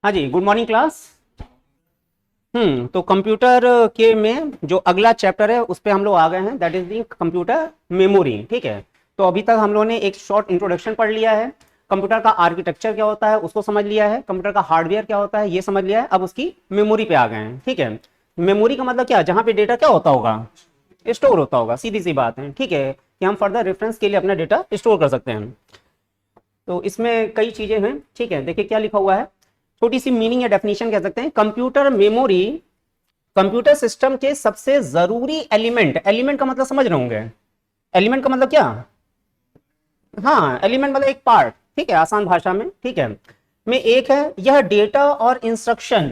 हाँ जी, good morning class. तो computer के में जो अगला चैप्टर है उस पे हम लोग आ गए हैं, that is the computer memory. ठीक है, तो अभी तक हम लोगों ने एक शॉर्ट इंट्रोडक्शन पढ़ लिया है। कंप्यूटर का आर्किटेक्चर क्या होता है उसको समझ लिया है, कंप्यूटर का हार्डवेयर क्या होता है ये समझ लिया है। अब उसकी मेमोरी पे आ गए हैं। ठीक है, मेमोरी का मतलब क्या, जहाँ पे डेटा क्या होता होगा, स्टोर होता होगा। सीधी सी बात है। ठीक है, कि हम फर्दर रेफरेंस के लिए अपना डेटा स्टोर कर सकते हैं। तो इसमें कई चीजें हैं। ठीक है, देखिए क्या लिखा हुआ है, छोटी सी मीनिंग या डेफिनेशन कह सकते हैं। कंप्यूटर मेमोरी कंप्यूटर सिस्टम के सबसे जरूरी एलिमेंट। एलिमेंट का मतलब समझ रहे होंगे, एलिमेंट का मतलब क्या, हाँ एलिमेंट मतलब एक पार्ट। ठीक है, आसान भाषा में। ठीक है, में एक है, यह डेटा और इंस्ट्रक्शन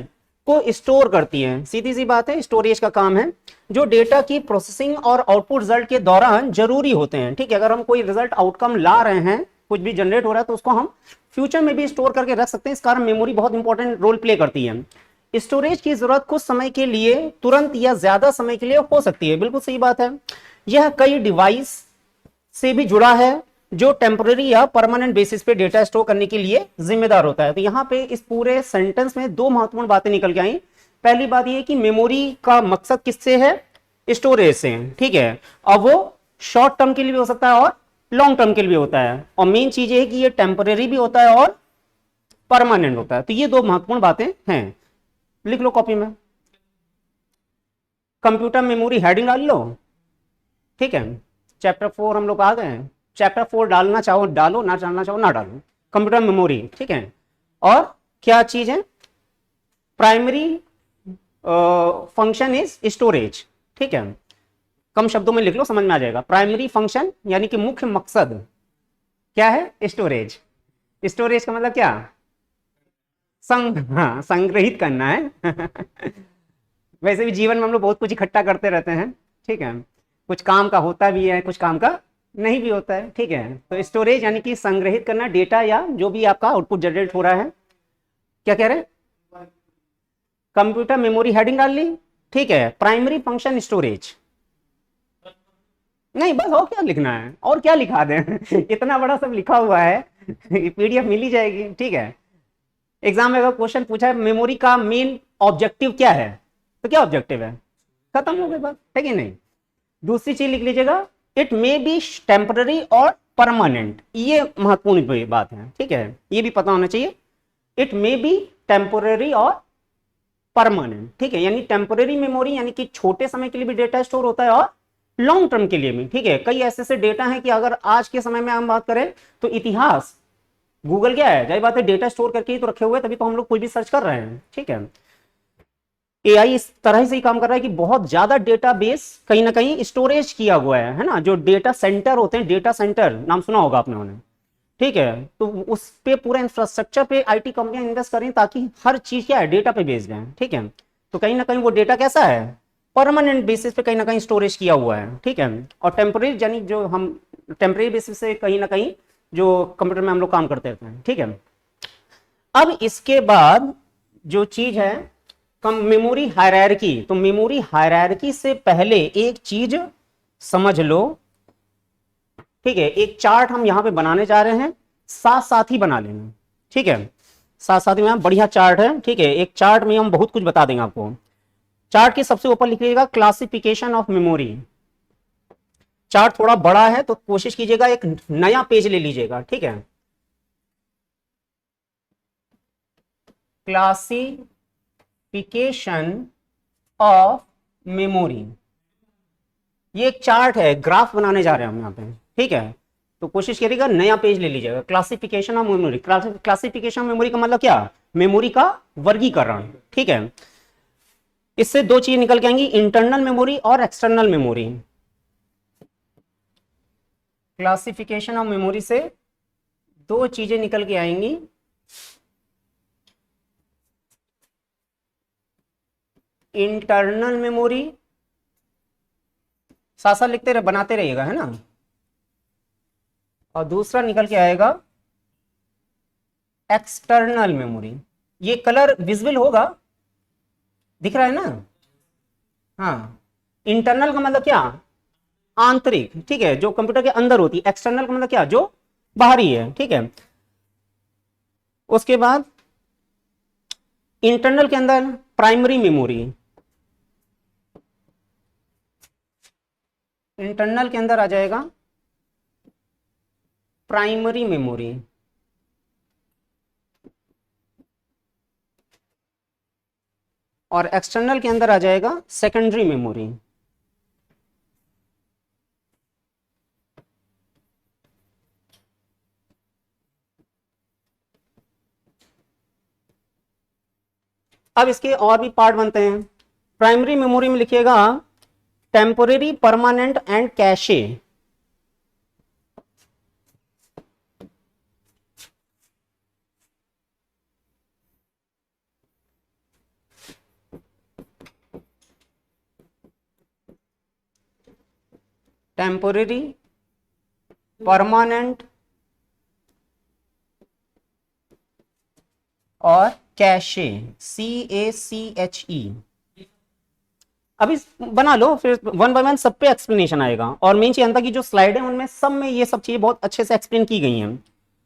को स्टोर करती है। सीधी सी बात है, स्टोरेज का काम है, जो डेटा की प्रोसेसिंग और आउटपुट रिजल्ट के दौरान जरूरी होते हैं। ठीक है, अगर हम कोई रिजल्ट आउटकम ला रहे हैं, कुछ भी जनरेट हो रहा है, तो उसको हम फ्यूचर में भी स्टोर करके रख सकते हैं। इस कारण मेमोरी बहुत इंपॉर्टेंट रोल प्ले करती है। स्टोरेज की जरूरत कुछ समय के लिए, तुरंत या ज्यादा समय के लिए हो सकती है। बिल्कुल सही बात है। यह कई डिवाइस से भी जुड़ा है जो टेम्पररी या परमानेंट बेसिस पे डेटा स्टोर करने के लिए जिम्मेदार होता है। तो यहां पे इस पूरे सेंटेंस में दो महत्वपूर्ण बातें निकल के आई। पहली बात यह कि मेमोरी का मकसद किससे है, स्टोरेज से। ठीक है, अब वो शॉर्ट टर्म के लिए भी हो सकता है और लॉन्ग टर्म के लिए भी होता है। और मेन चीज ये है कि ये टेम्पररी भी होता है और परमानेंट होता है। तो ये दो महत्वपूर्ण बातें हैं, लिख लो कॉपी में। कंप्यूटर मेमोरी हेडिंग डाल लो। ठीक है, चैप्टर 4 हम लोग आ गए हैं। चैप्टर 4 डालना चाहो डालो, ना डालना चाहो ना डालो। Computer memory. ठीक है, और क्या चीज है, प्राइमरी फंक्शन इज स्टोरेज। ठीक है, कम शब्दों में लिख लो, समझ में आ जाएगा। प्राइमरी फंक्शन यानी कि मुख्य मकसद क्या है, स्टोरेज। स्टोरेज का मतलब क्या, हाँ संग्रहित करना है। वैसे भी जीवन में हम लोग बहुत कुछ इकट्ठा करते रहते हैं। ठीक है, कुछ काम का होता भी है, कुछ काम का नहीं भी होता है। ठीक है, तो स्टोरेज यानी कि संग्रहित करना डेटा या जो भी आपका आउटपुट जनरेट हो रहा है। क्या कह रहे हैं, कंप्यूटर मेमोरी हेडिंग डाल ली। ठीक है, प्राइमरी फंक्शन स्टोरेज। नहीं बस, और क्या लिखना है, और क्या लिखा दें। इतना बड़ा सब लिखा हुआ है, पीडीएफ मिल ही जाएगी। ठीक है, एग्जाम में अगर क्वेश्चन पूछा है मेमोरी का मेन ऑब्जेक्टिव क्या है, तो क्या ऑब्जेक्टिव है, खत्म हो गई बात, है कि नहीं। दूसरी चीज लिख लीजिएगा, इट मे बी टेम्पररी और परमानेंट। ये महत्वपूर्ण बात है। ठीक है, ये भी पता होना चाहिए। इट मे बी टेम्पररी और परमानेंट। ठीक है, यानी टेम्पररी मेमोरी यानी कि छोटे समय के लिए भी डेटा स्टोर होता है और लॉन्ग टर्म के लिए भी। ठीक है, कई ऐसे ऐसे डेटा है कि अगर आज के समय में हम बात करें तो इतिहास, गूगल क्या है, जाहिर बात है डेटा स्टोर करके ही तो रखे हुए, तभी तो हम लोग कोई भी सर्च कर रहे हैं। ठीक है, एआई इस तरह से ही काम कर रहा है कि बहुत ज्यादा डेटाबेस कहीं ना कहीं स्टोरेज किया हुआ है ना। जो डेटा सेंटर होते हैं, डेटा सेंटर नाम सुना होगा आपने उन्हें। ठीक है, तो उस पे पूरा इंफ्रास्ट्रक्चर पे आईटी कंपनियां इन्वेस्ट करें ताकि हर चीज क्या है, डेटा पे बेस्ड है। ठीक है, तो कहीं ना कहीं वो डेटा कैसा है, परमानेंट बेसिस पे कहीं ना कहीं स्टोरेज किया हुआ है। ठीक है, और टेम्पररी यानी जो हम टेम्पररी बेसिस से कहीं ना कहीं जो कंप्यूटर में हम लोग काम करते रहते हैं। ठीक है, अब इसके बाद जो चीज है, कम मेमोरी हायरार्की। तो मेमोरी हायरार्की से पहले एक चीज समझ लो। ठीक है, एक चार्ट हम यहां पे बनाने जा रहे हैं, साथ साथ ही बना लेना। ठीक है, साथ साथ में बढ़िया चार्ट है। ठीक है, एक चार्ट में हम बहुत कुछ बता देंगे आपको। चार्ट के सबसे ऊपर लिखिएगा क्लासिफिकेशन ऑफ मेमोरी। चार्ट थोड़ा बड़ा है तो कोशिश कीजिएगा एक नया पेज ले लीजिएगा। ठीक है, क्लासिफिकेशन ऑफ मेमोरी, ये एक चार्ट है, ग्राफ बनाने जा रहे हैं हम यहाँ पे। ठीक है, तो कोशिश करिएगा नया पेज ले लीजिएगा। Classification of memory. Classification of memory का मतलब क्या, मेमोरी का वर्गीकरण। ठीक है, इससे दो चीज निकल के आएंगी, इंटरनल मेमोरी और external memory. Classification of memory से दो चीजें निकल के आएंगी, इंटरनल मेमोरी, साथ साथ लिखते रहे, बनाते रहिएगा, है ना। और दूसरा निकल के आएगा एक्सटर्नल मेमोरी। ये कलर विजिबल होगा, दिख रहा है ना। हाँ, इंटरनल का मतलब क्या, आंतरिक। ठीक है, जो कंप्यूटर के अंदर होती है। एक्सटर्नल का मतलब क्या, जो बाहरी है। ठीक है, उसके बाद इंटरनल के अंदर प्राइमरी मेमोरी, इंटरनल के अंदर आ जाएगा प्राइमरी मेमोरी, और एक्सटर्नल के अंदर आ जाएगा सेकेंडरी मेमोरी। अब इसके और भी पार्ट बनते हैं। प्राइमरी मेमोरी में लिखिएगा temporary, permanent and cache. Temporary, permanent और कैशे, CACHE। अभी बना लो, फिर वन बाय वन सब पे एक्सप्लेनेशन आएगा। और मेन चीज अंदर की जो स्लाइड है उनमें सब में ये सब चीजें बहुत अच्छे से एक्सप्लेन की गई हैं,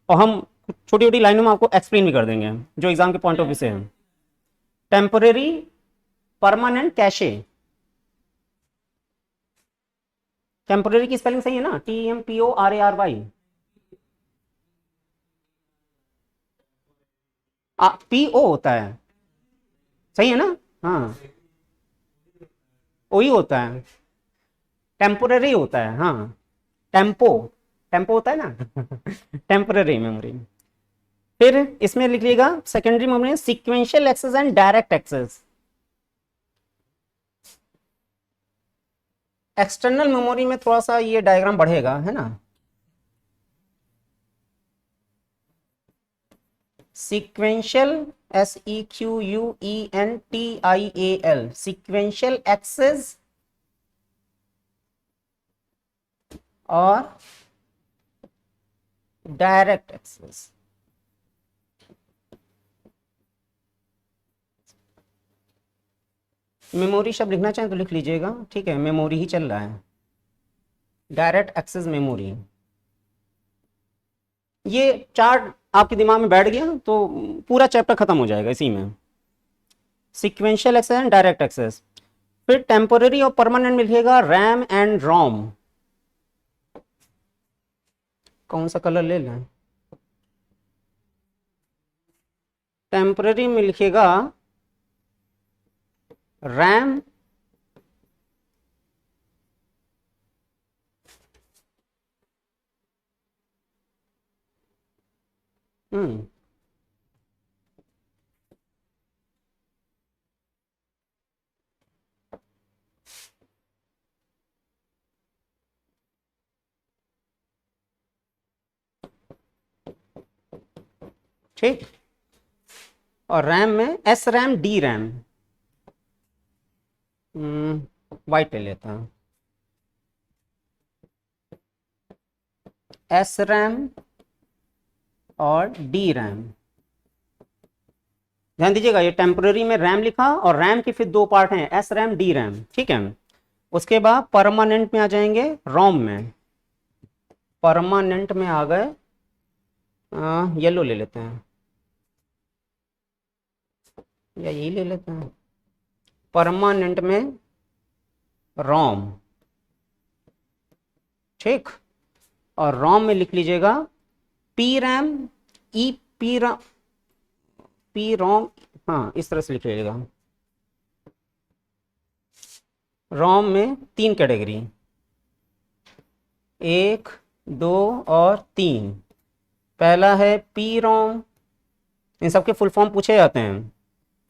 और हम छोटी छोटी लाइनों में आपको एक्सप्लेन भी कर देंगे जो एग्जाम के पॉइंट ऑफ व्यू से है। Temporary, permanent, cache. टेम्पोरेरी की स्पेलिंग सही है ना, TEMPORARY। PO होता है, सही है ना? हाँ, वही होता है, टेम्पोरेरी होता है। हाँ, टेम्पो, टेम्पो होता है ना। Temporary memory. फिर इसमें लिख लीजिएगा secondary memory, sequential access and direct access. External memory में थोड़ा सा ये डायग्राम बढ़ेगा, है ना। सीक्वेंशियल, SEQUENTIAL, सीक्वेंशियल एक्सेस और डायरेक्ट एक्सेस। मेमोरी शब्द लिखना चाहें तो लिख लीजिएगा, ठीक है, मेमोरी ही चल रहा है। डायरेक्ट एक्सेस मेमोरी, ये चार्ट आपके दिमाग में बैठ गया तो पूरा चैप्टर खत्म हो जाएगा इसी में। Sequential access and direct access. फिर टेम्पोररी और परमानेंट में लिखिएगा रैम एंड रोम। कौन सा कलर ले लें? टेम्पोररी में लिखिएगा रैम ठीक। और रैम में S RAM, D RAM. White ले लेता हूँ। एस रैम और डी रैम। ध्यान दीजिएगा, ये टेम्पररी में रैम लिखा और रैम के फिर दो पार्ट हैं, एस रैम, डी रैम, ठीक है। उसके बाद परमानेंट में आ जाएंगे रोम में। परमानेंट में आ गए, येलो ले लेते हैं या यही ले लेते हैं। परमानेंट में रोम, ठीक। और रोम में लिख लीजिएगा P RAM, E P RAM, P ROM, हाँ इस तरह से लिख लीजिएगा। रोम में तीन कैटेगरी, 1, 2 और 3। पहला है पी रोम, इन सबके फुल फॉर्म पूछे जाते हैं।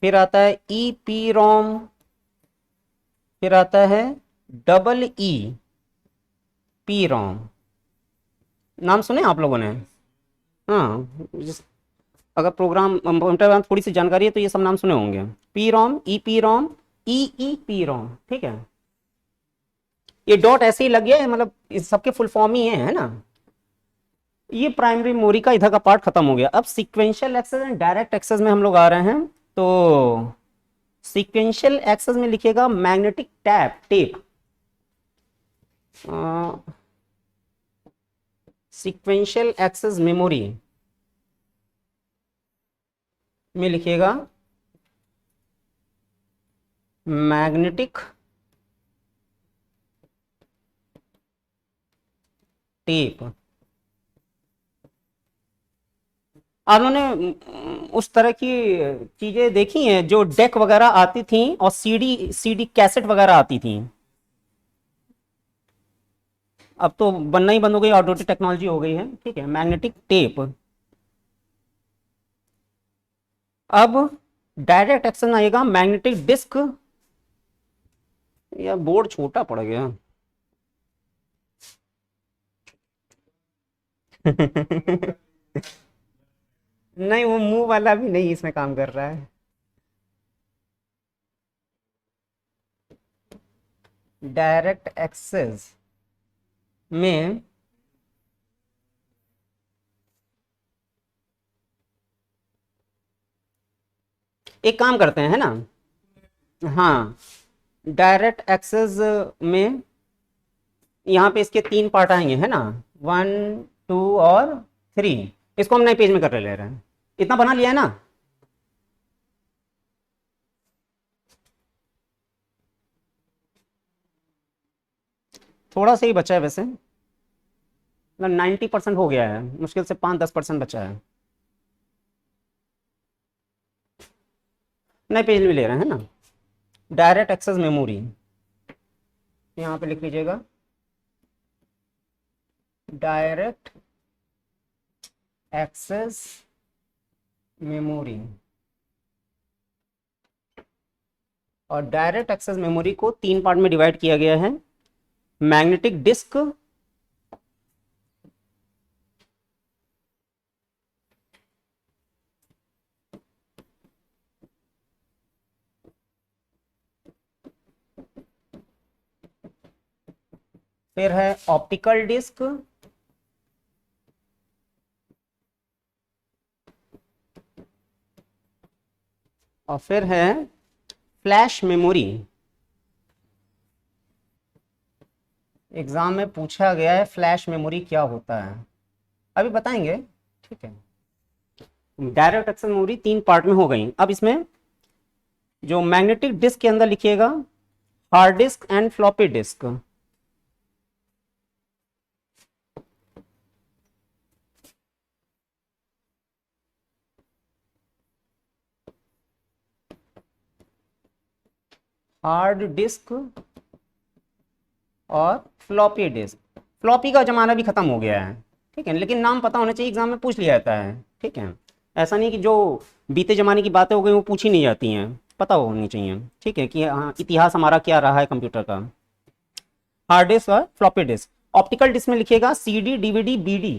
फिर आता है ई पी रोम, फिर आता है डबल ई पी रोम। नाम सुने आप लोगों ने? हाँ, अगर प्रोग्राम कंप्यूटर में थोड़ी सी जानकारी है तो ये सब नाम सुने होंगे। P ROM, E P ROM, E P ROM, ठीक है। ये डॉट ऐसे ही लग गया है, मतलब इस सबके फुल फॉर्म ही है ना। ये प्राइमरी मेमोरी का इधर का पार्ट खत्म हो गया। अब sequential access and direct access में हम लोग आ रहे हैं। तो सीक्वेंशियल एक्सेस में लिखिएगा magnetic tape. Sequential access memory में लिखिएगा मैग्नेटिक टेप। आपने उस तरह की चीजें देखी हैं जो डेक वगैरह आती थी और सीडी सीडी कैसेट वगैरह आती थी। अब तो बनना ही बंद हो गई, ऑटोमेटिक टेक्नोलॉजी हो गई है। ठीक है, मैग्नेटिक टेप। अब डायरेक्ट एक्शन आएगा मैग्नेटिक डिस्क। या बोर्ड छोटा पड़ गया। नहीं, वो मुंह वाला भी नहीं इसमें काम कर रहा है। डायरेक्ट एक्सेस में एक काम करते हैं, है ना। हाँ, डायरेक्ट एक्सेस में यहाँ पे इसके 3 पार्ट आएंगे, है ना। 1, 2 और 3। इसको हम नए पेज में कर ले रहे हैं। इतना बना लिया है ना। थोड़ा सा ही बचा है वैसे, मतलब 90% हो गया है, मुश्किल से 5-10% बचा है। नए पेज में ले रहे हैं ना। डायरेक्ट एक्सेस मेमोरी, यहाँ पे लिख लीजिएगा डायरेक्ट एक्सेस मेमोरी। और डायरेक्ट एक्सेस मेमोरी को 3 पार्ट में डिवाइड किया गया है। मैग्नेटिक डिस्क, फिर है ऑप्टिकल डिस्क, और फिर है फ्लैश मेमोरी। एग्जाम में पूछा गया है फ्लैश मेमोरी क्या होता है, अभी बताएंगे। ठीक है, डायरेक्ट एक्सेस मेमोरी 3 पार्ट में हो गई। अब इसमें जो मैग्नेटिक डिस्क के अंदर लिखिएगा hard disk and floppy disk. Hard disk और फ्लॉपी डिस्क। फ्लॉपी का जमाना भी खत्म हो गया है, ठीक है, लेकिन नाम पता होना चाहिए, एग्जाम में पूछ लिया जाता है। ठीक है, ऐसा नहीं कि जो बीते जमाने की बातें हो गई वो पूछी नहीं जाती हैं, पता होनी चाहिए। ठीक है, कि हाँ इतिहास हमारा क्या रहा है कंप्यूटर का। हार्ड डिस्क और फ्लॉपी डिस्क। ऑप्टिकल डिस्क में लिखिएगा CD DVD BD।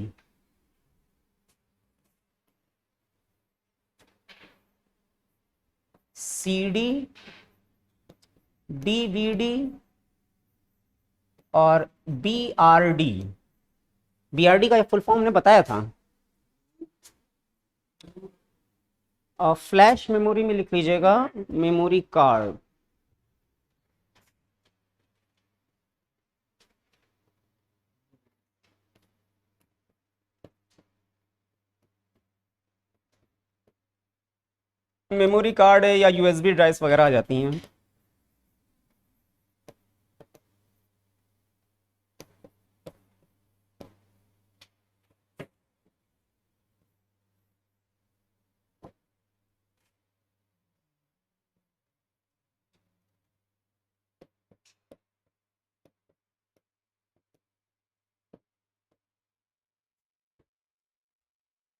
CD DVD और BRD। BRD का फुल फॉर्म हमने बताया था। और फ्लैश मेमोरी में लिख लीजिएगा मेमोरी कार्ड। मेमोरी कार्ड है या USB ड्राइव्स वगैरह आ जाती हैं।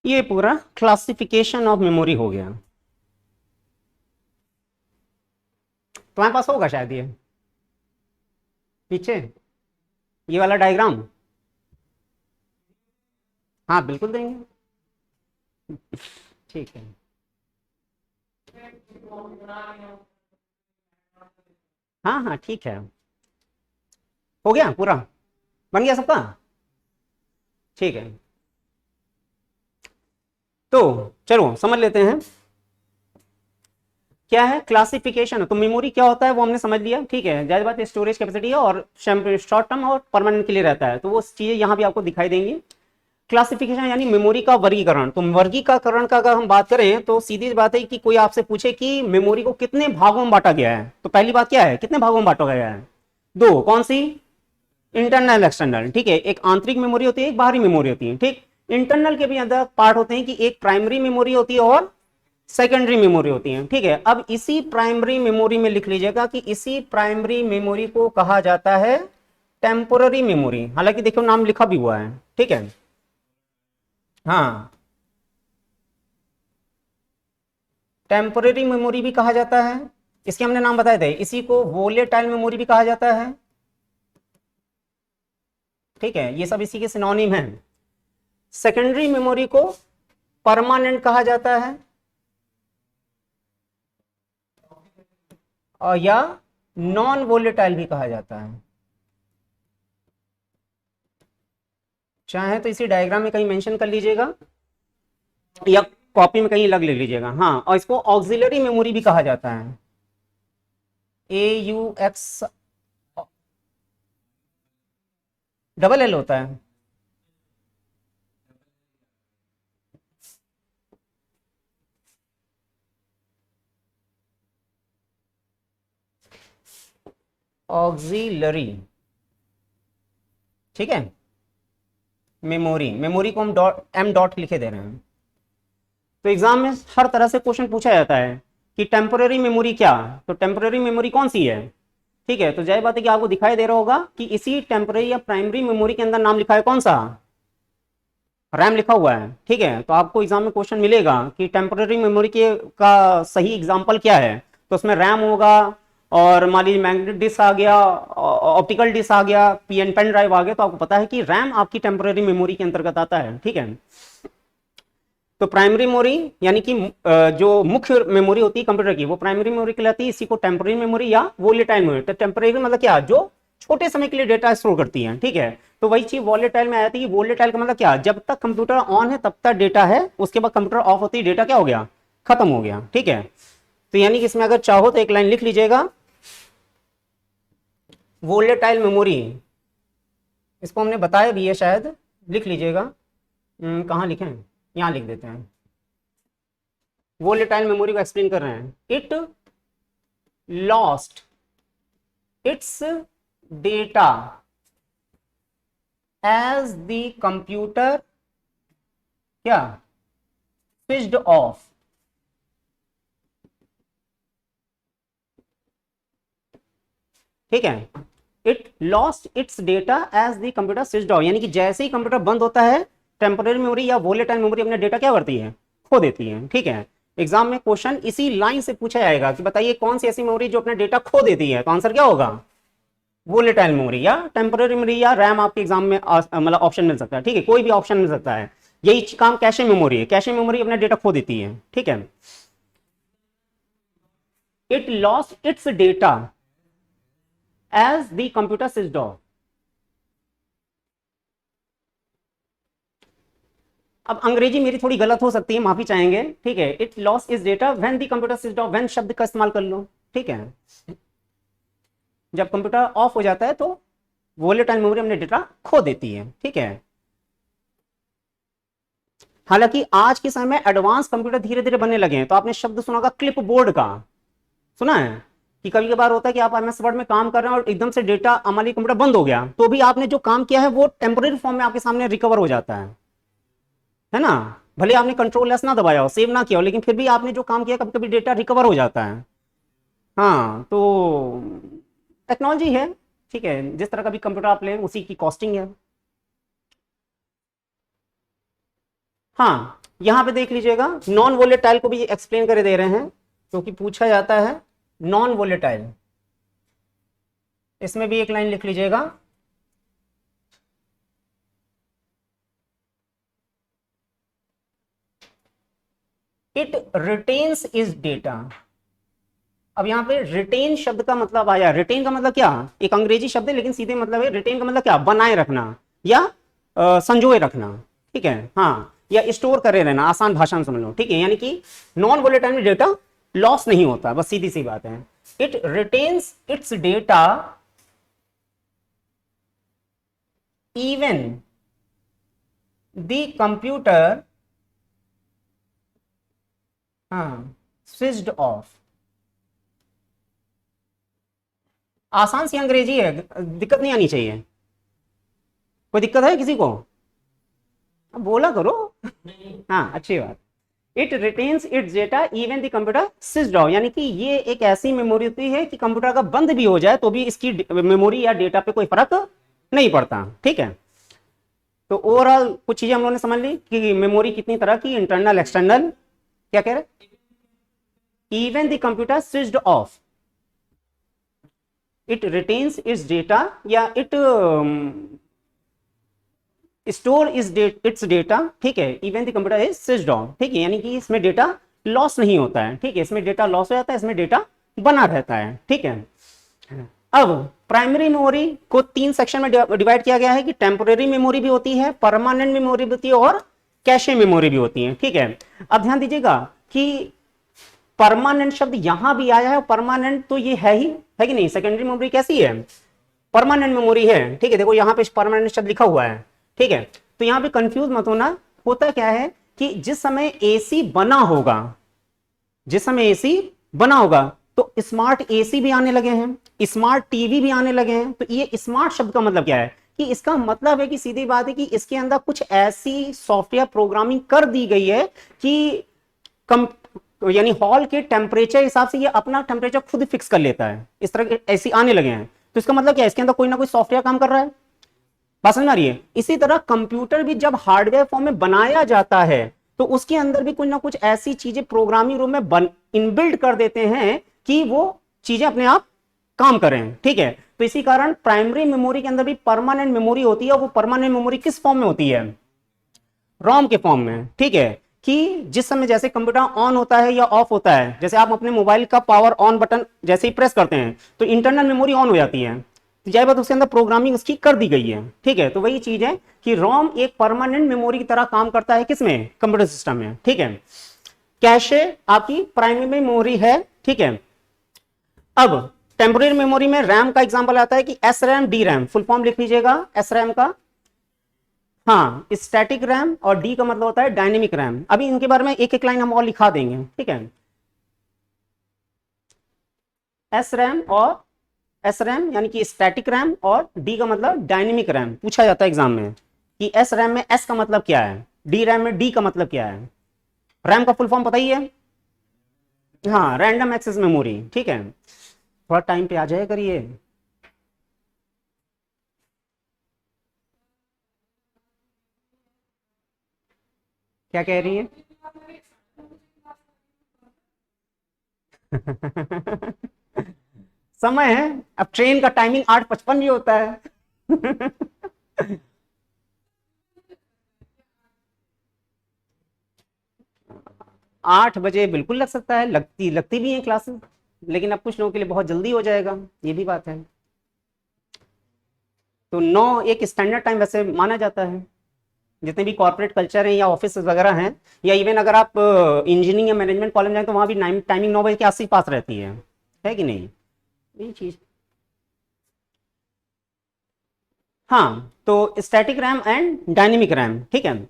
ये पूरा क्लासिफिकेशन ऑफ मेमोरी हो गया। तुम्हारे पास होगा शायद ये पीछे ये वाला डायग्राम। हाँ बिल्कुल देंगे। ठीक है, हाँ हाँ ठीक है। हो गया पूरा, बन गया सबका। ठीक है, तो चलो समझ लेते हैं क्या है क्लासिफिकेशन। तो मेमोरी क्या होता है वो हमने समझ लिया। ठीक है, जाहिर बात है स्टोरेज कैपेसिटी है और शॉर्ट टर्म और परमानेंट के लिए रहता है, तो वो चीजें यहाँ भी आपको दिखाई देंगी। क्लासिफिकेशन यानी मेमोरी का वर्गीकरण। तो वर्गीकरण का अगर हम बात करें तो सीधी बात है कि कोई आपसे पूछे कि मेमोरी को कितने भागों में बांटा गया है, तो पहली बात क्या है, कितने भागों में बांटा गया है? दो। कौन सी? इंटरनल एक्सटर्नल, ठीक है। एक आंतरिक मेमोरी होती है, एक बाहरी मेमोरी होती है, ठीक। इंटरनल के भी अंदर पार्ट होते हैं कि एक प्राइमरी मेमोरी होती है और सेकेंडरी मेमोरी होती है, ठीक है। अब इसी प्राइमरी मेमोरी में लिख लीजिएगा कि इसी प्राइमरी मेमोरी को कहा जाता है टेम्पोररी मेमोरी। हालांकि देखो नाम लिखा भी हुआ है, ठीक है। हाँ, टेम्पोररी मेमोरी भी कहा जाता है, इसके हमने नाम बताए थे। इसी को वोलेटाइल मेमोरी भी कहा जाता है, ठीक है। ये सब इसी के सिनोनिम है। सेकेंडरी मेमोरी को परमानेंट कहा जाता है और या नॉन वोलेटाइल भी कहा जाता है। चाहे तो इसी डायग्राम में कहीं मेंशन कर लीजिएगा या कॉपी में कहीं अलग ले लीजिएगा। हाँ, और इसको ऑक्सिलरी मेमोरी भी कहा जाता है, AUX डबल एल होता है। ऑक्सिलरी, ठीक है। मेमोरी, मेमोरी को हम एम डॉट लिखे दे रहे हैं। तो एग्जाम में हर तरह से क्वेश्चन पूछा जाता है कि टेम्पोररी मेमोरी क्या, तो टेम्पोररी मेमोरी कौन सी है, ठीक है। तो जाहिर बात है कि आपको दिखाई दे रहा होगा कि इसी टेम्पोररी या प्राइमरी मेमोरी के अंदर नाम लिखा है कौन सा, रैम लिखा हुआ है, ठीक है। तो आपको एग्जाम में क्वेश्चन मिलेगा कि टेम्पोररी मेमोरी के का सही एग्जाम्पल क्या है, तो उसमें रैम होगा और मान लीजिए मैग्नेटिक डिस्क आ गया, ऑप्टिकल डिस्क आ गया, पेन ड्राइव आ गया। तो आपको पता है कि रैम आपकी टेम्पोररी मेमोरी के अंतर्गत आता है, ठीक है। तो प्राइमरी मेमोरी यानी कि जो मुख्य मेमोरी होती है कंप्यूटर की, वो प्राइमरी मेमोरी कहलाती है। इसी को टेम्पोररी मेमोरी या वोलेटाइल मेमोरी। तो टेम्पोररी मतलब क्या, जो छोटे समय के लिए डेटा स्टोर करती है, ठीक है। तो वही चीज वोलेटाइल में आया था कि वोलेटाइल का मतलब क्या, जब तक कंप्यूटर ऑन है तब तक डेटा है, उसके बाद कंप्यूटर ऑफ होती है, डेटा क्या हो गया, खत्म हो गया, ठीक है। तो यानी कि इसमें अगर चाहो तो एक लाइन लिख लीजिएगा, वोलेटाइल मेमोरी, इसको हमने बताया भी है शायद, लिख लीजिएगा। कहाँ लिखे हैं, यहाँ लिख देते हैं। वोलेटाइल मेमोरी को एक्सप्लेन कर रहे हैं, it lost its data as the computer क्या, स्विच्ड ऑफ, ठीक है। It lost its data as the computer switched off, यानी कि जैसे ही कंप्यूटर बंद होता है, टेम्पोररी मेमोरी या वोलेटाइल मेमोरी अपना डेटा क्या करती है, खो देती है, ठीक है। एग्जाम में क्वेश्चन इसी लाइन से पूछा जाएगा कि बताइए कौन सी ऐसी मेमोरी जो अपना डेटा खो देती है, तो आंसर क्या होगा, वोलेटाइल मेमोरी या टेम्पोररी मेमोरी या रैम। आपके एग्जाम में मतलब ऑप्शन मिल सकता है, ठीक है, कोई भी ऑप्शन मिल सकता है। यही काम कैशे मेमोरी है, कैशे मेमोरी अपना डेटा खो देती है, ठीक है। It lost its data as the computer switched off. अब अंग्रेजी मेरी थोड़ी गलत हो सकती है, माफी चाहेंगे, ठीक है। It loss is data when the computer switched of, when शब्द का इस्तेमाल कर लो, ठीक है। जब कंप्यूटर ऑफ हो जाता है तो वोलेटाइल मेमोरी अपने डेटा खो देती है, ठीक है। हालांकि आज के समय में एडवांस कंप्यूटर धीरे धीरे बनने लगे हैं। तो आपने शब्द सुना होगा क्लिप बोर्ड का, सुना है कि कभी कभार होता है कि आप एमएस वर्ड में काम कर रहे हैं और एकदम से डेटा हमारी कंप्यूटर बंद हो गया, तो भी आपने जो काम किया है वो टेम्पोररी फॉर्म में आपके सामने रिकवर हो जाता है ना। भले आपने कंट्रोल एस ना दबाया हो, सेव ना किया हो, लेकिन फिर भी आपने जो काम किया कभी कभी डेटा रिकवर हो जाता है। हाँ, तो टेक्नोलॉजी है, ठीक है। जिस तरह का भी कंप्यूटर आप लें उसी की कॉस्टिंग है। हाँ, यहाँ पे देख लीजिएगा, नॉन वोलेटाइल को भी एक्सप्लेन कर दे रहे हैं क्योंकि पूछा जाता है नॉन वोलेटाइल। इसमें भी एक लाइन लिख लीजिएगा, इट रिटेन्स इज डेटा। अब यहाँ पे रिटेन शब्द का मतलब आया, रिटेन का मतलब क्या, एक अंग्रेजी शब्द है लेकिन सीधे मतलब है, रिटेन का मतलब क्या, बनाए रखना या संजोए रखना, ठीक है। हाँ, या स्टोर करे रहना, आसान भाषा में समझ लो, ठीक है। यानी कि नॉन वोलेटाइल में डेटा लॉस नहीं होता, बस सीधी सी बात है। It retains it's data even the computer हाँ स्विच्ड ऑफ। आसान सी अंग्रेजी है, दिक्कत नहीं आनी चाहिए। कोई दिक्कत है किसी को? अब बोला करो। हाँ अच्छी बात। It retains it's data even the computer switched off, यानी कि ये एक ऐसी मेमोरी होती है कि कंप्यूटर का बंद भी हो जाए तो भी इसकी मेमोरी या डेटा पे कोई फर्क नहीं पड़ता। ठीक है, तो ओवरऑल कुछ चीजें हम लोगों ने समझ ली कि मेमोरी कितनी तरह की, इंटरनल एक्सटर्नल। क्या कह रहे? Even the computer switched of, it retains it's data या इट स्टोर इट्स डेटा। ठीक है, even the computer is switched off. ठीक है, यानी कि इसमें डेटा लॉस नहीं होता है। ठीक है, इसमें डेटा लॉस हो जाता है, इसमें डेटा बना रहता है। ठीक है, अब प्राइमरी मेमोरी को 3 सेक्शन में डिवाइड किया गया है कि टेम्पोरेरी मेमोरी भी होती है, परमानेंट मेमोरी भी होती है और कैशे मेमोरी भी होती है। ठीक है, अब ध्यान दीजिएगा कि परमानेंट शब्द यहां भी आया है, परमानेंट तो ये है ही, है कि नहीं? सेकेंडरी मेमोरी कैसी है? परमानेंट मेमोरी है। ठीक है, देखो यहां पे परमानेंट शब्द लिखा हुआ है। ठीक है, तो यहां पे कंफ्यूज मत होना। होता क्या है कि जिस समय एसी बना होगा, जिस समय एसी बना होगा तो स्मार्ट एसी भी आने लगे हैं, स्मार्ट टीवी भी आने लगे हैं। तो ये स्मार्ट शब्द का मतलब क्या है कि इसका मतलब है कि सीधी बात है कि इसके अंदर कुछ ऐसी सॉफ्टवेयर प्रोग्रामिंग कर दी गई है कि कम यानी हॉल के टेम्परेचर हिसाब से ये अपना टेम्परेचर खुद फिक्स कर लेता है। इस तरह के ऐसे आने लगे हैं। तो इसका मतलब क्या है? इसके अंदर कोई ना कोई सॉफ्टवेयर काम कर रहा है। बात समझ आ रही है? इसी तरह कंप्यूटर भी जब हार्डवेयर फॉर्म में बनाया जाता है तो उसके अंदर भी कुछ ना कुछ ऐसी चीजें प्रोग्रामिंग रूम में इनबिल्ड कर देते हैं कि वो चीजें अपने आप काम करें। ठीक है, तो इसी कारण प्राइमरी मेमोरी के अंदर भी परमानेंट मेमोरी होती है। वो परमानेंट मेमोरी किस फॉर्म में होती है? रोम के फॉर्म में। ठीक है, कि जिस समय जैसे कंप्यूटर ऑन होता है या ऑफ होता है, जैसे आप अपने मोबाइल का पावर ऑन बटन जैसे ही प्रेस करते हैं तो इंटरनल मेमोरी ऑन हो जाती है। तो जाए बात उसके अंदर प्रोग्रामिंग उसकी कर दी गई है। ठीक है, तो वही चीज है कि रोम एक परमानेंट मेमोरी की तरह काम करता है किसमें? कंप्यूटर सिस्टम में। ठीक है, कैशे आपकी प्राइमरी मेमोरी है। ठीक है, अब टेम्पोररी मेमोरी में रैम का एग्जांपल आता है कि S RAM D RAM. Full form लिख लीजिएगा एस रैम का। हाँ, स्टैटिक रैम और डी का मतलब होता है डायनेमिक रैम। अभी इनके बारे में एक एक लाइन हम और लिखा देंगे। ठीक है, एस रैम और एस रैम यानी कि स्टैटिक रैम और डी का मतलब डायनेमिक रैम। पूछा जाता है एग्जाम में कि एस रैम में एस का मतलब क्या है, डी रैम में डी का मतलब क्या है। रैम का फुल फॉर्म पता ही है? हाँ, रैंडम एक्सेस मेमोरी। ठीक है, थोड़ा टाइम पे आ जाए करिए। क्या कह रही है? समय है, अब ट्रेन का टाइमिंग 8:55 भी होता है। 8 बजे बिल्कुल लग सकता है, लगती लगती भी है क्लासेस, लेकिन अब कुछ लोगों के लिए बहुत जल्दी हो जाएगा, ये भी बात है। तो 9 एक स्टैंडर्ड टाइम वैसे माना जाता है। जितने भी कॉर्पोरेट कल्चर हैं या ऑफिस वगैरह हैं, या इवन अगर आप इंजीनियरिंग या मैनेजमेंट कॉलेज जाएं तो वहां भी टाइमिंग 9 बजे के आस पास रहती है कि नहीं? ये चीज। हाँ, तो static RAM and dynamic RAM. ठीक है,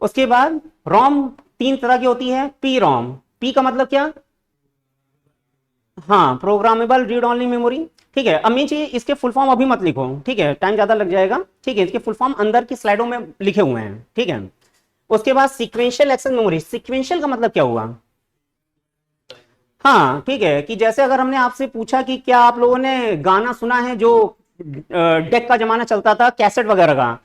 उसके बाद रोम 3 तरह की होती है। पी रोम, पी का मतलब क्या? हाँ, प्रोग्रामेबल रीड ओनली मेमोरी। ठीक है, अब नीचे इसके फुल फॉर्म अभी मत लिखो, ठीक है, टाइम ज्यादा लग जाएगा। ठीक है, इसके फुल फॉर्म अंदर की स्लाइडों में लिखे हुए हैं। ठीक है, उसके बाद सीक्वेंशियल एक्सेस मेमोरी। सीक्वेंशियल का मतलब क्या हुआ? हाँ, ठीक है, कि जैसे अगर हमने आपसे पूछा कि क्या आप लोगों ने गाना सुना है जो डेक का जमाना चलता था, कैसेट वगैरह का,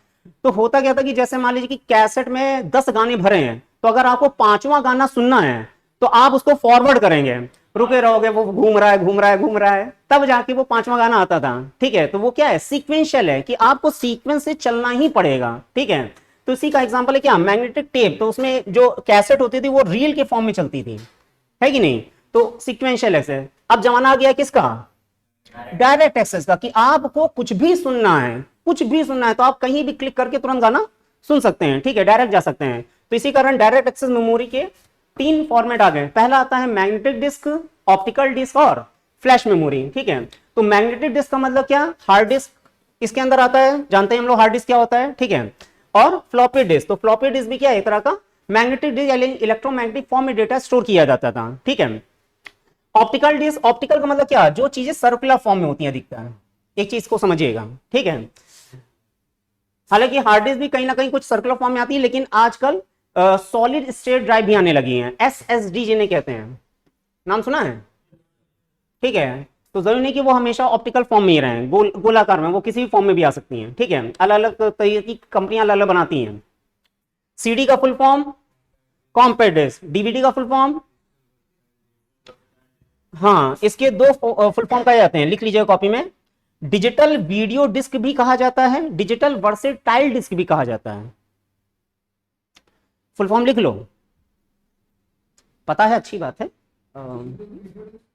तो होता क्या था कि जैसे मान लीजिए कि कैसेट में 10 गाने भरे हैं, तो अगर आपको 5वां गाना सुनना है तो आप उसको फॉरवर्ड करेंगे, रुके रहोगे, वो घूम रहा है घूम रहा है घूम रहा है, तब जाके वो 5वां गाना आता था। ठीक है, तो वो क्या है? सीक्वेंशियल है कि आपको सीक्वेंस से चलना ही पड़ेगा। ठीक है, तो इसी का एग्जांपल है क्या? Magnetic tape. तो उसमें जो कैसेट होती थी वो रील के फॉर्म में चलती थी, है कि नहीं? तो सीक्वेंशियल एक्सेस। अब जमाना आ गया किसका? डायरेक्ट एक्सेस का, कि आपको कुछ भी सुनना है, कुछ भी सुनना है तो आप कहीं भी क्लिक करके तुरंत गाना सुन सकते हैं। ठीक है, डायरेक्ट जा सकते हैं। तो इसी कारण डायरेक्ट एक्सेस मेमोरी के 3 फॉर्मेट आ गए। पहला आता है मैग्नेटिक डिस्क, ऑप्टिकल डिस्क और फ्लैश मेमोरी। ठीक है, तो मैग्नेटिक डिस्क का मतलब क्या? हार्ड डिस्क इसके अंदर आता है, जानते हैं हम लोग हार्ड डिस्क क्या होता है। ठीक है, और फ्लॉपी डिस्क। तो फ्लॉपी डिस्क भी क्या है, एक तरह का मैग्नेटिक डिस्क या इलेक्ट्रोमैग्नेटिक फॉर्म में डेटा स्टोर किया जाता था, ठीक है। ऑप्टिकल डिस्क, ऑप्टिकल का मतलब क्या, जो चीजें सर्कुलर फॉर्म में होती हैं अधिकतर, एक चीज को समझिएगा, ठीक है। हालांकि हार्ड डिस्क भी कहीं ना कहीं कुछ सर्कुलर फॉर्म में आती है, लेकिन आजकल सॉलिड स्टेट ड्राइव भी आने लगी हैं, एसएसडी जिन्हें कहते हैं, नाम सुना है, ठीक है। तो जरूरी नहीं कि वो हमेशा ऑप्टिकल फॉर्म में ही रहें, गोलाकार में, वो किसी भी फॉर्म में भी आ सकती हैं, ठीक है। अलग अलग तरीके की कंपनियां अलग अलग बनाती हैं। सीडी का full form compact disc, DVD का फुल फॉर्म, हाँ इसके दो फुल फॉर्म कहे जाते हैं, लिख लीजिएगा कॉपी में। डिजिटल वीडियो डिस्क भी कहा जाता है, डिजिटल वर्सेटाइल डिस्क भी कहा जाता है। फुल फॉर्म लिख लो, पता है, अच्छी बात है।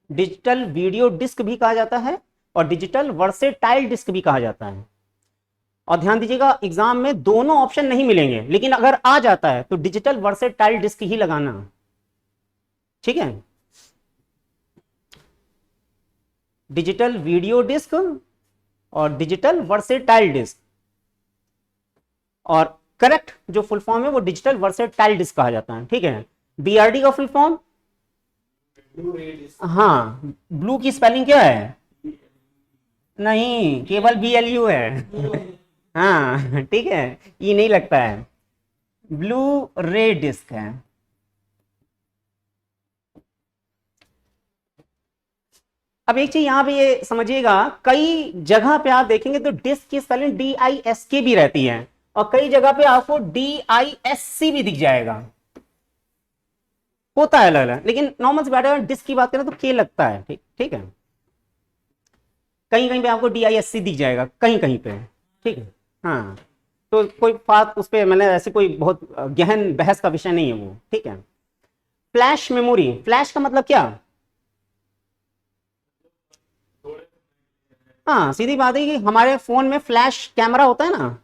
डिजिटल वीडियो डिस्क भी कहा जाता है और डिजिटल वर्सेटाइल डिस्क भी कहा जाता है। और ध्यान दीजिएगा एग्जाम में दोनों ऑप्शन नहीं मिलेंगे, लेकिन अगर आ जाता है तो डिजिटल वर्सेटाइल डिस्क ही लगाना, ठीक है। डिजिटल वीडियो डिस्क और डिजिटल वर्सेटाइल डिस्क, और करेक्ट जो फुल फॉर्म है वो डिजिटल वर्सेटाइल डिस्क कहा जाता है, ठीक है। बीआरडी का फुल फॉर्म, हाँ ब्लू की स्पेलिंग क्या है, नहीं केवल BLU है हाँ ठीक है, ये नहीं लगता है, ब्लू रे डिस्क है। अब एक चीज यहां पे ये समझिएगा, कई जगह पे आप देखेंगे तो डिस्क की स्पेलिंग DISK भी रहती है, और कई जगह पे आपको DISC भी दिख जाएगा, होता है अलग अलग, लेकिन नॉर्मल से बैठे डिस्क की बात करें तो के लगता है, ठीक ठीक है। कहीं कहीं पे आपको DISC दिख जाएगा, कहीं कहीं पे, ठीक है। हाँ तो कोई बात उस पर, मैंने ऐसे कोई बहुत गहन बहस का विषय नहीं है वो, ठीक है। फ्लैश मेमोरी, फ्लैश का मतलब क्या, हाँ सीधी बात है कि हमारे फोन में फ्लैश कैमरा होता है ना,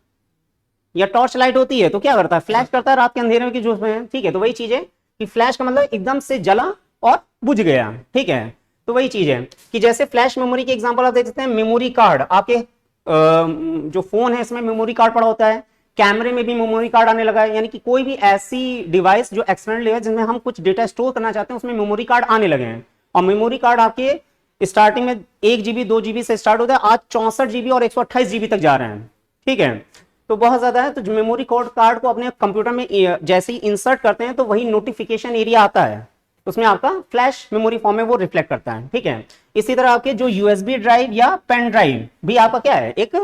या टॉर्च लाइट होती है, तो क्या करता है, फ्लैश करता है रात के अंधेरे में की जो उसमें, ठीक है। तो वही चीज है कि फ्लैश का मतलब एकदम से जला और बुझ गया, ठीक है। तो वही चीज है कि जैसे फ्लैश मेमोरी के एग्जांपल आप देख सकते हैं, मेमोरी कार्ड, आपके जो फोन है इसमें मेमोरी कार्ड पड़ा होता है, कैमरे में भी मेमोरी कार्ड आने लगा है, यानी कि कोई भी ऐसी डिवाइस जो एक्सटर्नल है जिसमें हम कुछ डेटा स्टोर करना चाहते हैं उसमें मेमोरी कार्ड आने लगे हैं। और मेमोरी कार्ड आपके स्टार्टिंग में 1 GB 2 GB से स्टार्ट होता है, आज 64 GB और 128 GB तक जा रहे हैं, ठीक है। तो बहुत ज्यादा है, तो मेमोरी कार्ड को अपने कंप्यूटर में जैसे ही इंसर्ट करते हैं तो वही नोटिफिकेशन एरिया आता है, उसमें आपका फ्लैश मेमोरी फॉर्म में वो रिफ्लेक्ट करता है, ठीक है। इसी तरह आपके जो USB ड्राइव या पेन ड्राइव भी आपका क्या है, एक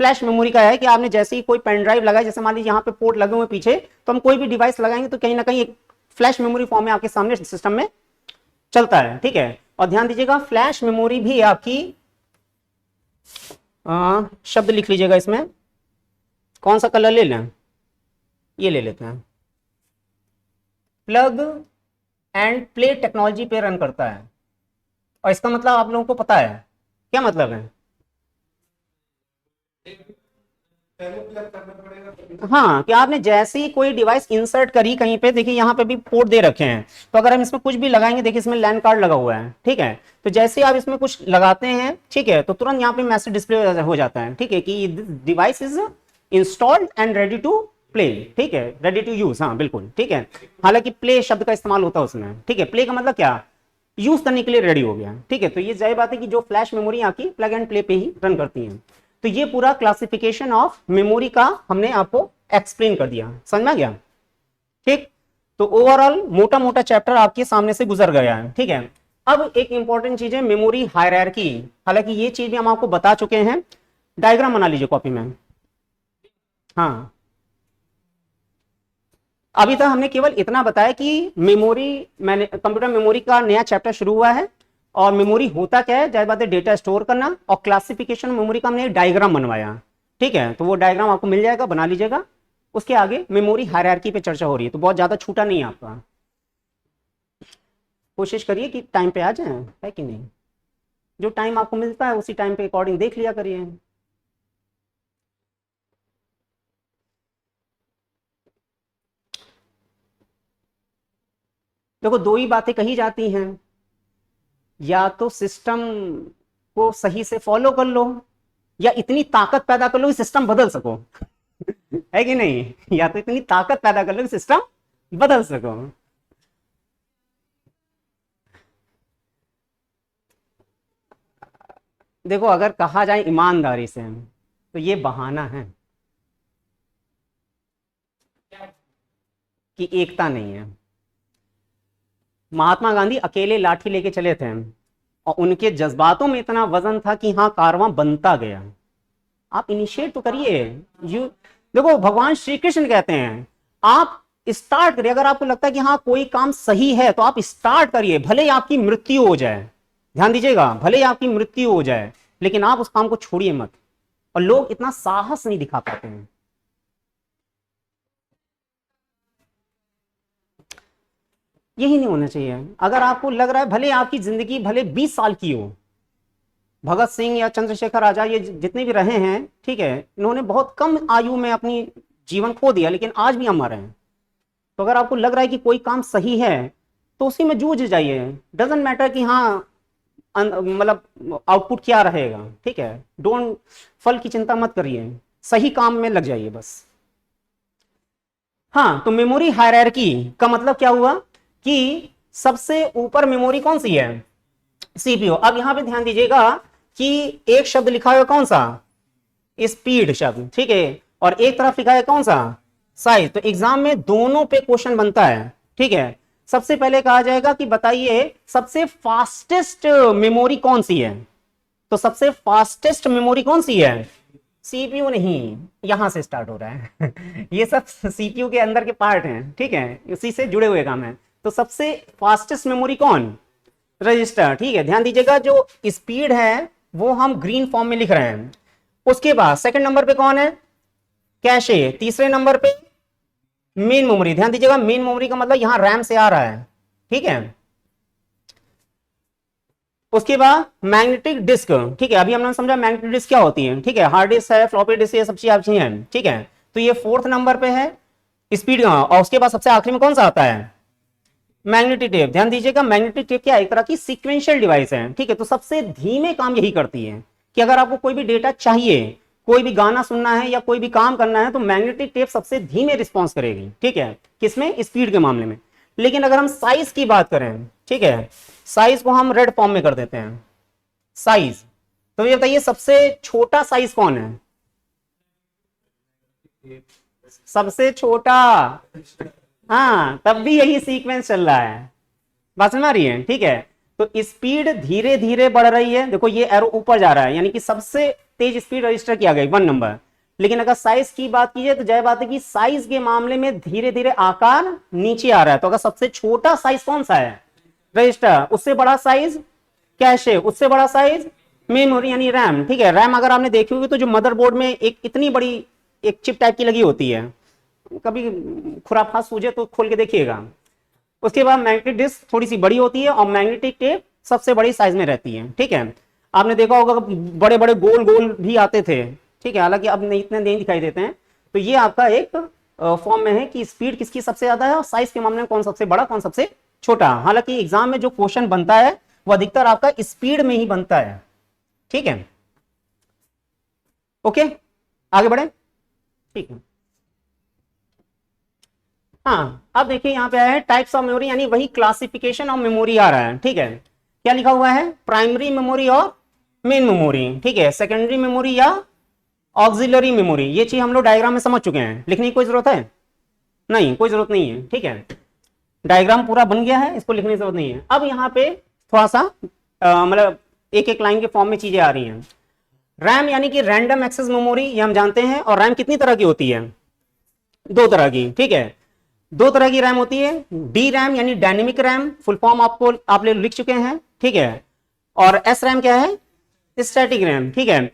फ्लैश मेमोरी का है, कि आपने जैसे ही कोई पेन ड्राइव लगाया, जैसे मान लीजिए यहाँ पे पोर्ट लगे हुए पीछे, तो हम कोई भी डिवाइस लगाएंगे तो कहीं ना कहीं एक फ्लैश मेमोरी फॉर्म में आपके सामने सिस्टम में चलता है, ठीक है। और ध्यान दीजिएगा फ्लैश मेमोरी भी आपकी शब्द लिख लीजिएगा इसमें, कौन सा कलर ले लें, ये ले लेते हैं, प्लग एंड प्ले टेक्नोलॉजी पे रन करता है। और इसका मतलब आप लोगों को पता है क्या मतलब है, हाँ कि आपने जैसे ही कोई डिवाइस इंसर्ट करी कहीं पे, देखिए यहाँ पे भी पोर्ट दे रखे हैं, तो अगर हम इसमें कुछ भी लगाएंगे, देखिए इसमें लैन कार्ड लगा हुआ है, ठीक है। तो जैसे ही आप इसमें कुछ लगाते हैं, ठीक है, तो तुरंत यहाँ पे मैसेज डिस्प्ले हो जाता है, ठीक है, कि device is installed and ready to play, ठीक है, रेडी टू यूज, हाँ बिल्कुल, ठीक है। हालांकि प्ले शब्द का इस्तेमाल होता है उसमें, ठीक है। प्ले का मतलब क्या, यूज करने के लिए रेडी हो गया, ठीक है। तो ये जाहिर बात है कि जो फ्लैश मेमोरी आपकी प्लग एंड प्ले पे ही रन करती है। तो ये पूरा क्लासिफिकेशन ऑफ मेमोरी का हमने आपको एक्सप्लेन कर दिया, समझ में आ गया, ठीक। तो ओवरऑल मोटा मोटा चैप्टर आपके सामने से गुजर गया है, ठीक है। अब एक इंपॉर्टेंट चीज है मेमोरी हायरार्की, हालांकि ये चीज भी हम आपको बता चुके हैं, डायग्राम बना लीजिए कॉपी में। हाँ अभी तक हमने केवल इतना बताया कि मेमोरी, मैंने कंप्यूटर मेमोरी का नया चैप्टर शुरू हुआ है, और मेमोरी होता क्या है, जाहिर बात है डेटा स्टोर करना, और क्लासिफिकेशन मेमोरी का हमने एक डायग्राम बनवाया, ठीक है। तो वो डायग्राम आपको मिल जाएगा, बना लीजिएगा। उसके आगे मेमोरी हायरार्की पे चर्चा हो रही है, तो बहुत ज्यादा छूटा नहीं है आपका, कोशिश करिए कि टाइम पे आ जाए, है कि नहीं, जो टाइम आपको मिलता है उसी टाइम पे अकॉर्डिंग देख लिया करिए। देखो दो ही बातें कही जाती हैं, या तो सिस्टम को सही से फॉलो कर लो, या इतनी ताकत पैदा कर लो कि सिस्टम बदल सको है कि नहीं? या तो इतनी ताकत पैदा कर लो कि सिस्टम बदल सको। देखो अगर कहा जाए ईमानदारी से तो ये बहाना है कि एकता नहीं है। महात्मा गांधी अकेले लाठी लेके चले थे और उनके जज्बातों में इतना वजन था कि हाँ कारवां बनता गया। आप इनिशिएट तो करिए। यू देखो भगवान श्री कृष्ण कहते हैं आप स्टार्ट करिए। अगर आपको लगता है कि हाँ कोई काम सही है तो आप स्टार्ट करिए, भले ही आपकी मृत्यु हो जाए। ध्यान दीजिएगा, भले ही आपकी मृत्यु हो जाए लेकिन आप उस काम को छोड़िए मत। और लोग इतना साहस नहीं दिखा पाते हैं। यही नहीं होना चाहिए। अगर आपको लग रहा है भले आपकी जिंदगी भले 20 साल की हो, भगत सिंह या चंद्रशेखर आजाद ये जितने भी रहे हैं, ठीक है, इन्होंने बहुत कम आयु में अपनी जीवन खो दिया लेकिन आज भी अमर हैं। तो अगर आपको लग रहा है कि कोई काम सही है तो उसी में जूझ जाइए। डजेंट मैटर कि हाँ मतलब आउटपुट क्या रहेगा, ठीक है। डोंट फल की चिंता मत करिए, सही काम में लग जाइए बस। हाँ, तो मेमोरी हायरार्की का मतलब क्या हुआ कि सबसे ऊपर मेमोरी कौन सी है? सीपीयू। अब यहां पे ध्यान दीजिएगा कि एक शब्द लिखा हुआ कौन सा? स्पीड शब्द, ठीक है, और एक तरफ लिखा है कौन सा? साइज। तो एग्जाम में दोनों पे क्वेश्चन बनता है, ठीक है। सबसे पहले कहा जाएगा कि बताइए सबसे फास्टेस्ट मेमोरी कौन सी है। तो सबसे फास्टेस्ट मेमोरी कौन सी है? सीपीयू नहीं, यहां से स्टार्ट हो रहा है ये सब सीपीयू के अंदर के पार्ट हैं, ठीक है, उसी से जुड़े हुए काम है। तो सबसे फास्टेस्ट मेमोरी कौन? रजिस्टर, ठीक है। ध्यान दीजिएगा जो स्पीड है वो हम ग्रीन फॉर्म में लिख रहे हैं। उसके बाद सेकंड नंबर पे कौन है? कैशे। तीसरे नंबर पे मेन मेमोरी। ध्यान दीजिएगा मेन मेमोरी का मतलब यहां रैम से आ रहा है, ठीक है। उसके बाद मैग्नेटिक डिस्क, ठीक है, अभी हमने समझा मैग्नेटिक डिस्क क्या होती है, ठीक है। हार्ड डिस्क है, फ्लॉपी डिस्क, ये सब चीजें हैं, ठीक है। तो ये फोर्थ नंबर पे है स्पीड। और उसके बाद सबसे आखिरी में कौन सा आता है? Magnetic tape. ध्यान दीजिएगा मैग्नेटिक टेप क्या है? एक तरह की सीक्वेंशियल डिवाइस है, ठीक है। तो सबसे धीमे काम यही करती है कि अगर आपको कोई भी डेटा चाहिए, कोई भी गाना सुनना है या कोई भी काम करना है तो मैग्नेटिक टेप सबसे धीमे रिस्पॉन्स करेगी, ठीक है, किसमें? स्पीड के मामले में। लेकिन अगर हम साइज की बात करें, ठीक है, साइज को हम रेड फॉर्म में कर देते हैं, साइज। तो ये बताइए सबसे छोटा साइज कौन है? सबसे छोटा। हाँ, तब भी यही सीक्वेंस चल रहा है, बात समझ आ रही है, ठीक है। तो स्पीड धीरे धीरे बढ़ रही है, देखो ये एरो ऊपर जा रहा है, यानी कि सबसे तेज स्पीड रजिस्टर किया गया 1 नंबर। लेकिन अगर साइज की बात कीजिए तो जय बात है कि साइज के मामले में धीरे धीरे आकार नीचे आ रहा है। तो अगर सबसे छोटा साइज कौन सा है? रजिस्टर। उससे बड़ा साइज कैशे, उससे बड़ा साइज मेमोरी यानी रैम, ठीक है। रैम अगर आपने देखी होगी तो जो मदरबोर्ड में एक इतनी बड़ी एक चिप टाइप की लगी होती है, कभी खुराफात सूझे तो खोल के देखिएगा। उसके बाद मैग्नेटिक डिस्क थोड़ी सी बड़ी होती है और मैग्नेटिक टेप सबसे बड़ी साइज में रहती है, ठीक है। आपने देखा होगा बड़े बड़े गोल गोल भी आते थे, ठीक है, हालांकि अब नहीं, इतने नहीं दिखाई देते हैं। तो ये आपका एक फॉर्म में है कि स्पीड किसकी सबसे ज्यादा है और साइज के मामले में कौन सबसे बड़ा कौन सबसे छोटा। हालांकि एग्जाम में जो क्वेश्चन बनता है वो अधिकतर आपका स्पीड में ही बनता है, ठीक है। ओके, आगे बढ़े, ठीक है। हाँ, अब देखिए यहाँ पे है टाइप्स ऑफ मेमोरी, यानी वही क्लासिफिकेशन ऑफ मेमोरी आ रहा है, ठीक है। क्या लिखा हुआ है? प्राइमरी मेमोरी और मेन मेमोरी, ठीक है। सेकेंडरी मेमोरी या ऑक्सिलरी मेमोरी, ये चीज हम लोग डायग्राम में समझ चुके हैं, लिखने की कोई जरूरत है? नहीं, कोई जरूरत नहीं है, ठीक है। डायग्राम पूरा बन गया है, इसको लिखने की जरूरत नहीं है। अब यहाँ पे थोड़ा सा मतलब एक एक लाइन के फॉर्म में चीजें आ रही हैं। रैम यानी कि रैंडम एक्सेस मेमोरी, ये हम जानते हैं। और रैम कितनी तरह की होती है? 2 तरह की, ठीक है। 2 तरह की रैम होती है। डी रैम यानी डायनेमिक रैम, फुल फॉर्म आपको आप लोग लिख चुके हैं, ठीक है। और एस रैम क्या है? स्टैटिक रैम, ठीक है।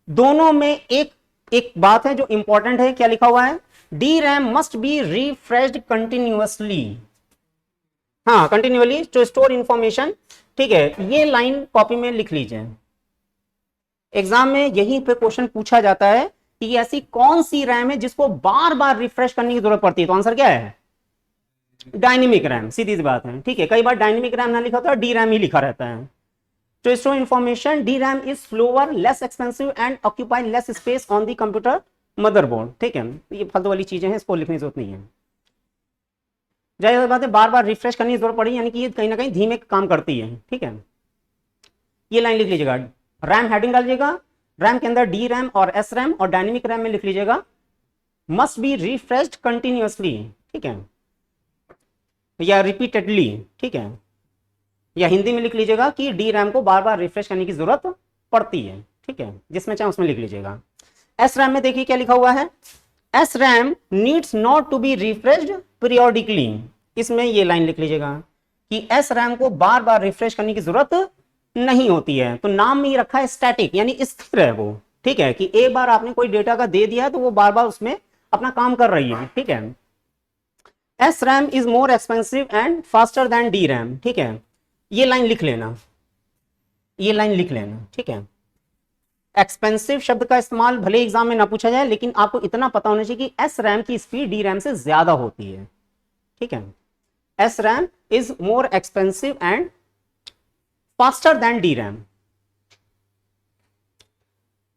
दोनों में एक एक बात है जो इंपॉर्टेंट है, क्या लिखा हुआ है? D RAM must be refreshed continuously, हाँ कंटिन्यूअली टू स्टोर इंफॉर्मेशन, ठीक है। ये लाइन कॉपी में लिख लीजिए, एग्जाम में यहीं पे क्वेश्चन पूछा जाता है कि ऐसी कौन सी रैम है जिसको बार बार रिफ्रेश करने की जरूरत पड़ती है। तो आंसर क्या है? डायनेमिक रैम, सीधी सी बात है, ठीक है। कई बार डायनेमिक रैम ना लिखा होता है, डी रैम ही लिखा रहता है। To store information, DRAM is slower, less expensive and occupy less space on the computer motherboard, ठीक है। ये फालतू वाली चीजें हैं, इसको लिखने की जरूरत नहीं है। जाहिर बात है बार बार रिफ्रेश करने की जरूरत पड़ी, यानी कि ये कहीं ना कहीं धीमे काम करती है, ठीक है। ये लाइन लिख लीजिएगा, रैम हेडिंग डालिएगा, रैम के अंदर डी रैम और एस रैम और डायनेमिक रैम में लिख लीजिएगा मस्ट बी रिफ्रेश्ड कंटिन्यूअसली, ठीक है, या रिपीटेडली, ठीक है। या हिंदी में लिख लीजिएगा कि डी रैम को बार बार रिफ्रेश करने की जरूरत पड़ती है, ठीक है, जिसमें चाहे उसमें लिख लीजिएगा। एस रैम में देखिए क्या लिखा हुआ है, as RAM needs not to be refreshed periodically. इसमें ये लाइन लिख लीजिएगा कि एस रैम को बार बार रिफ्रेश करने की जरूरत नहीं होती है। तो नाम में ही रखा है स्टैटिक, यानी स्थिर है वो, ठीक है, कि एक बार आपने कोई डेटा का दे दिया है तो वो बार बार उसमें अपना काम कर रही है, ठीक है। As RAM is more expensive and faster than D RAM, ठीक है। ये लाइन लिख लेना, ये लाइन लिख लेना, ठीक है। एक्सपेंसिव शब्द का इस्तेमाल भले एग्जाम में ना पूछा जाए, लेकिन आपको इतना पता होना चाहिए कि एस रैम की स्पीड डी रैम से ज्यादा होती है, ठीक है। As RAM is more expensive and faster than D RAM.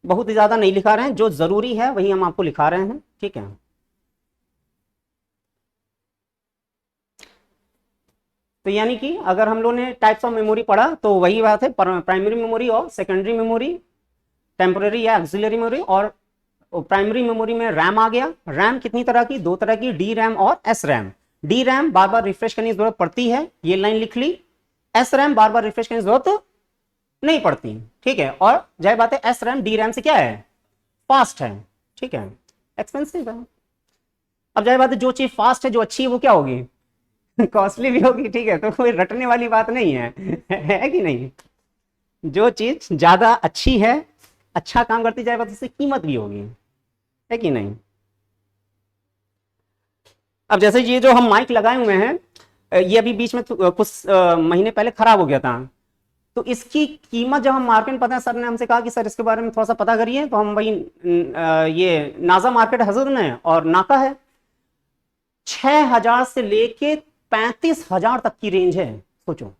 बहुत ज्यादा नहीं लिखा रहे हैं, जो जरूरी है वही हम आपको लिखा रहे हैं, ठीक है। तो यानी कि अगर हम लोगों ने टाइप्स ऑफ मेमोरी पढ़ा तो वही बात है, प्राइमरी मेमोरी और सेकेंडरी मेमोरी, टेम्पोररी या एक्सिलरी मेमोरी। और प्राइमरी मेमोरी में रैम आ गया। रैम कितनी तरह की, दो तरह की, डी रैम और एस रैम। डी रैम बार बार रिफ्रेश करने की जरूरत पड़ती है, ये लाइन लिख ली। एस रैम बार बार रिफ्रेश करने की जरूरत नहीं पड़ती, ठीक है। और जाहिर बात है एस रैम डी रैम से क्या है, फास्ट है, ठीक है, एक्सपेंसिव है। अब जाहिर बात है जो चीज फास्ट है, जो अच्छी है, वो क्या होगी, कॉस्टली भी होगी, ठीक है। तो कोई रटने वाली बात नहीं है, है कि नहीं। जो चीज ज्यादा अच्छी है, अच्छा काम करती जाए, उसकी कीमत भी होगी, है कि नहीं। अब जैसे ये जो हम माइक लगाए हुए हैं, ये अभी बीच में कुछ महीने पहले खराब हो गया था। तो इसकी कीमत जब हम मार्केट में पता है, सर ने हमसे कहा कि सर इसके बारे में थोड़ा सा पता करिए, तो हम वही ये नाजा मार्केट हजरत में और नाका है, 6,000 से लेके 35,000 तक की रेंज है, सोचो,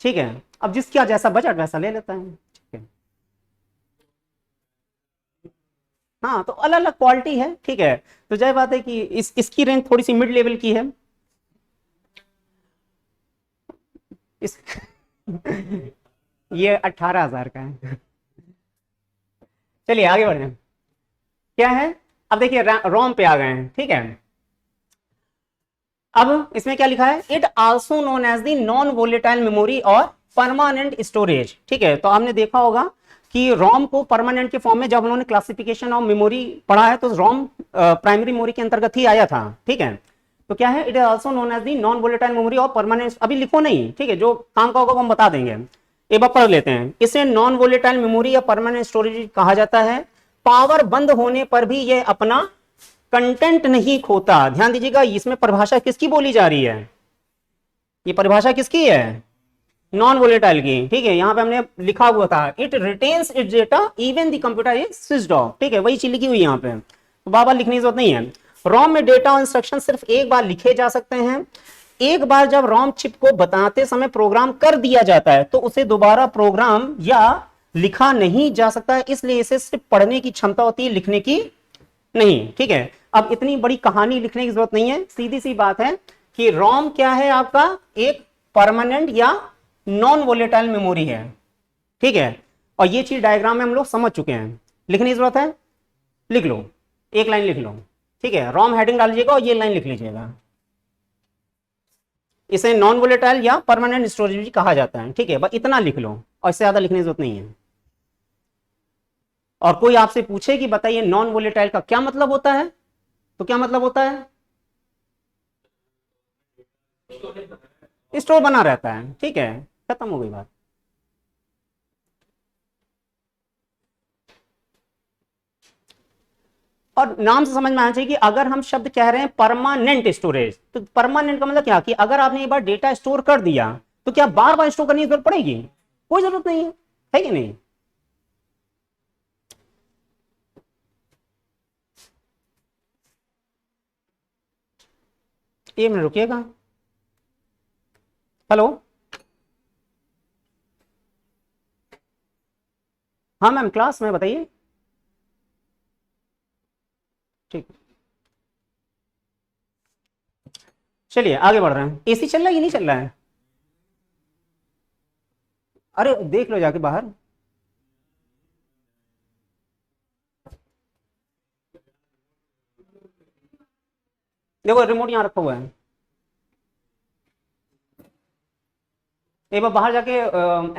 ठीक है। अब जिसका जैसा बजट वैसा ले लेता है, ठीक है। हाँ, तो अलग अलग क्वालिटी है, ठीक है। तो जाहिर बात है कि इसकी रेंज थोड़ी सी मिड लेवल की है। इस ये 18,000 का है। चलिए आगे बढ़े, क्या है। अब देखिए रोम पे आ गए हैं, ठीक है। अब इसमें क्या लिखा है, it also known as the non volatile memory और परमानेंट स्टोरेज, ठीक है। तो आपने देखा होगा कि रोम को परमानेंट के फॉर्म में जब उन्होंने क्लासिफिकेशन ऑफ मेमोरी पढ़ा है, तो रोम प्राइमरी मेमोरी के अंतर्गत ही आया था, ठीक है। तो क्या है, it is also known as the non volatile memory और परमानेंट, अभी लिखो नहीं, ठीक है, जो काम का होगा वो हम बता देंगे। एक बार पढ़ लेते हैं। इसे नॉन वोलेटाइल मेमोरी या परमानेंट स्टोरेज कहा जाता है। पावर बंद होने पर भी यह अपना कंटेंट नहीं खोता। ध्यान दीजिएगा, इसमें परिभाषा किसकी बोली जा रही है, ये परिभाषा किसकी है, नॉन वोलेटाइल की, ठीक है। यहां पे हमने लिखा हुआ था, it retains it's data even the computer is switched off, ठीक है, वही चीज लिखी हुई यहां पे, तो बार बार लिखने की जरूरत नहीं है। रोम में डेटा और इंस्ट्रक्शन सिर्फ एक बार लिखे जा सकते हैं। एक बार जब रोम चिप को बताते समय प्रोग्राम कर दिया जाता है तो उसे दोबारा प्रोग्राम या लिखा नहीं जा सकता है, इसलिए इसे सिर्फ पढ़ने की क्षमता होती है, लिखने की नहीं, ठीक है। अब इतनी बड़ी कहानी लिखने की जरूरत नहीं है, सीधी सी बात है कि रोम क्या है आपका, एक परमानेंट या नॉन वोलेटाइल मेमोरी है, ठीक है। और ये चीज डायग्राम में हम लोग समझ चुके हैं, लिखने की जरूरत है, लिख लो, एक लाइन लिख लो, ठीक है। रोम हेडिंग डाल लीजिएगा और ये लाइन लिख लीजिएगा, इसे नॉन वोलेटाइल या परमानेंट स्टोरेज कहा जाता है, ठीक है। बस इतना लिख लो और इससे ज्यादा लिखने की जरूरत नहीं है। और कोई आपसे पूछे कि बताइए नॉन वोलेटाइल का क्या मतलब होता है, तो क्या मतलब होता है, स्टोर बना रहता है, ठीक है, खत्म हो गई बात। और नाम से समझ में आना चाहिए कि अगर हम शब्द कह रहे हैं परमानेंट स्टोरेज, तो परमानेंट का मतलब क्या, कि अगर आपने एक बार डेटा स्टोर कर दिया तो क्या बार बार स्टोर करने की जरूरत पड़ेगी, कोई जरूरत नहीं है कि नहीं। एक मिनट रुकिएगा, हेलो, हाँ मैम क्लास में बताइए। ठीक, चलिए आगे बढ़ रहे हैं। एसी चल रहा है कि नहीं चल रहा है? अरे देख लो जाके बाहर। देखो रिमोट यहाँ रखा हुआ है, एक बार बाहर जाके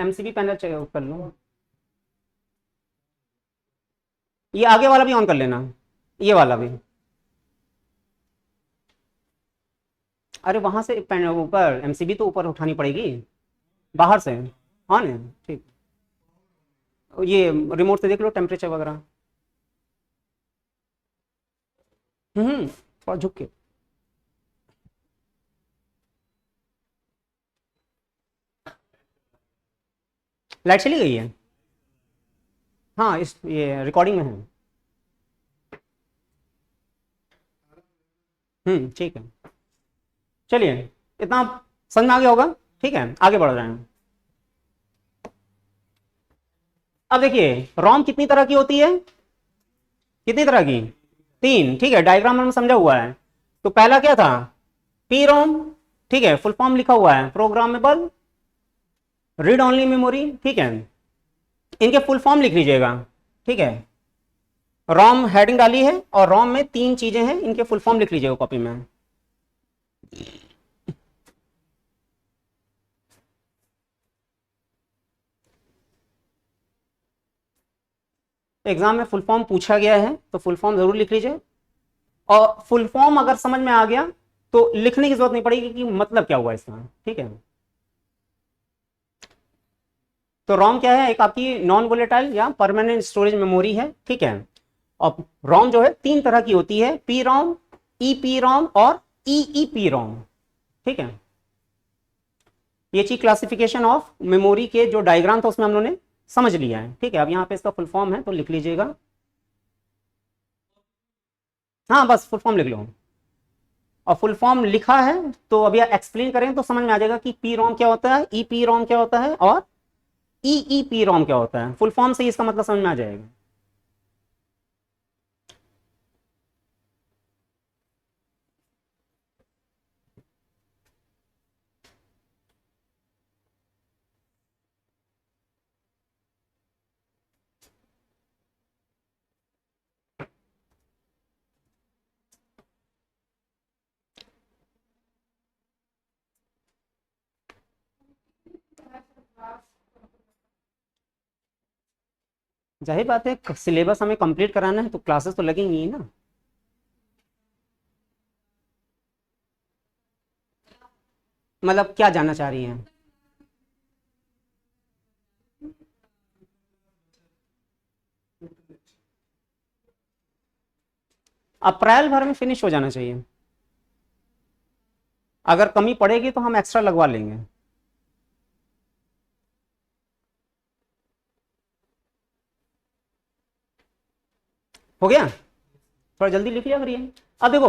एमसीबी पैनल चेक कर लो। ये आगे वाला भी ऑन कर लेना, ये वाला भी। अरे वहां से पैनल ऊपर एमसीबी तो ऊपर उठानी पड़ेगी बाहर से। हाँ ना, ठीक। ये रिमोट से देख लो टेम्परेचर वगैरह। थोड़ा झुक के। लाइट चली गई है? हाँ इस ये रिकॉर्डिंग में है। ठीक है, चलिए इतना समझ में आ गया होगा। ठीक है, आगे बढ़ रहे हैं। अब देखिए रोम कितनी तरह की होती है? कितनी तरह की? 3। ठीक है, डायग्राम में समझा हुआ है। तो पहला क्या था? P ROM. ठीक है, फुल फॉर्म लिखा हुआ है, प्रोग्रामेबल रीड ओनली मेमोरी। ठीक है, इनके फुल फॉर्म लिख लीजिएगा। ठीक है, रोम हेडिंग डाली है और रोम में 3 चीजें हैं, इनके फुल फॉर्म लिख लीजिएगा कॉपी में। एग्जाम में फुल फॉर्म पूछा गया है तो फुल फॉर्म जरूर लिख लीजिए। और फुल फॉर्म अगर समझ में आ गया तो लिखने की जरूरत नहीं पड़ेगी कि मतलब क्या हुआ इसका। ठीक है, तो रोम क्या है? एक आपकी नॉन वोलेटाइल या परमानेंट स्टोरेज मेमोरी है। ठीक है, और रोम जो है 3 तरह की होती है, P ROM, E P ROM और ई पी रोम। ठीक है, ये चीज क्लासिफिकेशन ऑफ मेमोरी के जो डायग्राम था उसमें हम लोगों ने समझ लिया है। ठीक है, अब यहाँ पे इसका फुल फॉर्म है तो लिख लीजिएगा। हाँ बस फुल फॉर्म लिख लो। और फुल फॉर्म लिखा है तो अभी एक्सप्लेन करें तो समझ में आ जाएगा कि पी रोम क्या होता है, ई पी रोम क्या होता है और ई पी रोम क्या होता है। फुल फॉर्म से ही इसका मतलब समझ में आ जाएगा। जाहिर बात है सिलेबस हमें कंप्लीट कराना है तो क्लासेस तो लगेंगी ही ना। मतलब क्या जानना चाह रही हैं? अप्रैल भर में फिनिश हो जाना चाहिए। अगर कमी पड़ेगी तो हम एक्स्ट्रा लगवा लेंगे। हो गया? थोड़ा जल्दी लिख लिया करिए। अब देखो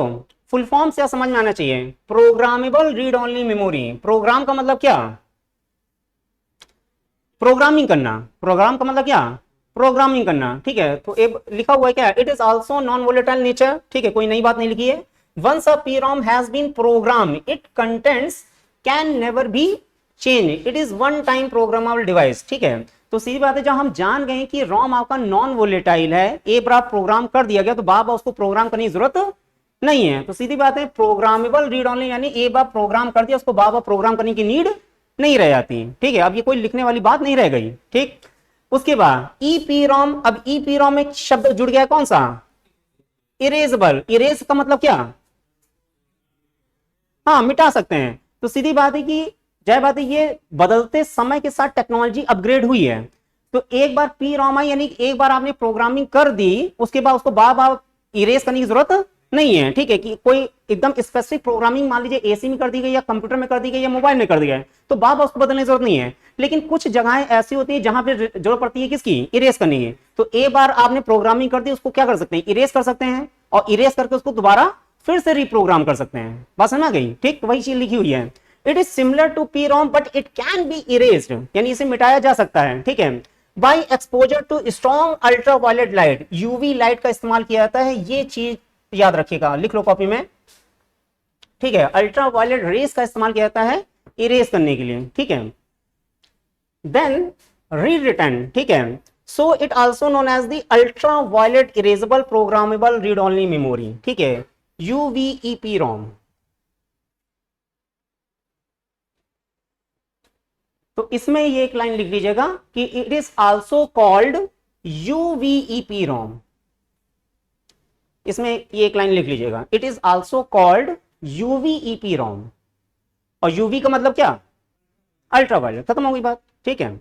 फुल फॉर्म से समझ में आना चाहिए, programmable read only memory. Program का मतलब क्या? प्रोग्रामिंग करना। प्रोग्राम का मतलब क्या? प्रोग्रामिंग करना। ठीक है, तो एक लिखा हुआ है क्या? It is also non volatile nature. ठीक है, कोई नई बात नहीं लिखी है। Once a PROM has been program it contents can never be change, it is one time programmable device. ठीक है, तो सीधी बात है जब हम जान गए कि रोम आपका नॉन वोलेटाइल है, एक बार प्रोग्राम कर दिया गया तो बार बार उसको प्रोग्राम करने की जरूरत नहीं है। तो सीधी बात है प्रोग्रामेबल रीड ओनली, यानी एक बार प्रोग्राम कर दिया उसको बार बार प्रोग्राम करने की नीड नहीं रह जाती। ठीक है, अब ये कोई लिखने वाली बात नहीं रह गई। ठीक, उसके बाद ई पी रोम। अब ई पी रोम में शब्द जुड़ गया कौन सा? इरेजेबल। इरेज का मतलब क्या? हाँ मिटा सकते हैं। तो सीधी बात है कि जय बात है ये बदलते समय के साथ टेक्नोलॉजी अपग्रेड हुई है। तो एक बार पी रोम आई यानी एक बार आपने प्रोग्रामिंग कर दी उसके बाद उसको बार बार इरेज करने की जरूरत नहीं है। ठीक है, कि कोई एकदम स्पेसिफिक प्रोग्रामिंग मान लीजिए एसी में कर दी गई या कंप्यूटर में कर दी गई या मोबाइल में कर दिया है तो बार बार उसको बदलने की जरूरत नहीं है। लेकिन कुछ जगहें ऐसी होती है जहां पे जरूरत पड़ती है किसकी? इरेज करने की। तो एक बार आपने प्रोग्रामिंग कर दी उसको क्या कर सकते हैं? इरेज कर सकते हैं और इरेज करके उसको दोबारा फिर से रिप्रोग्राम कर सकते हैं। बात समझ गई? ठीक, वही चीज लिखी हुई है। It is similar to P ROM but it can be erased, यानी इसे मिटाया जा सकता है। ठीक है, by exposure to strong ultraviolet light, UV light का इस्तेमाल किया जाता है। ये चीज याद रखिएगा, लिख लो कॉपी में, ठीक है। अल्ट्रा वायलेट रेस का इस्तेमाल किया जाता है इरेज करने के लिए, ठीक है। देन रीड रिटर्न, ठीक है। So it also known as the ultra violet erasable programmable read only memory, ठीक है, यूवीईपी रोम। तो इसमें ये एक लाइन लिख लीजिएगा कि इट इज आल्सो कॉल्ड यूवीईपी रोम। इसमें ये एक लाइन लिख लीजिएगा, इट इज आल्सो कॉल्ड यूवीईपी रोम। और यूवी का मतलब क्या, अल्ट्रा वायलेट, खत्म हो गई बात, ठीक है।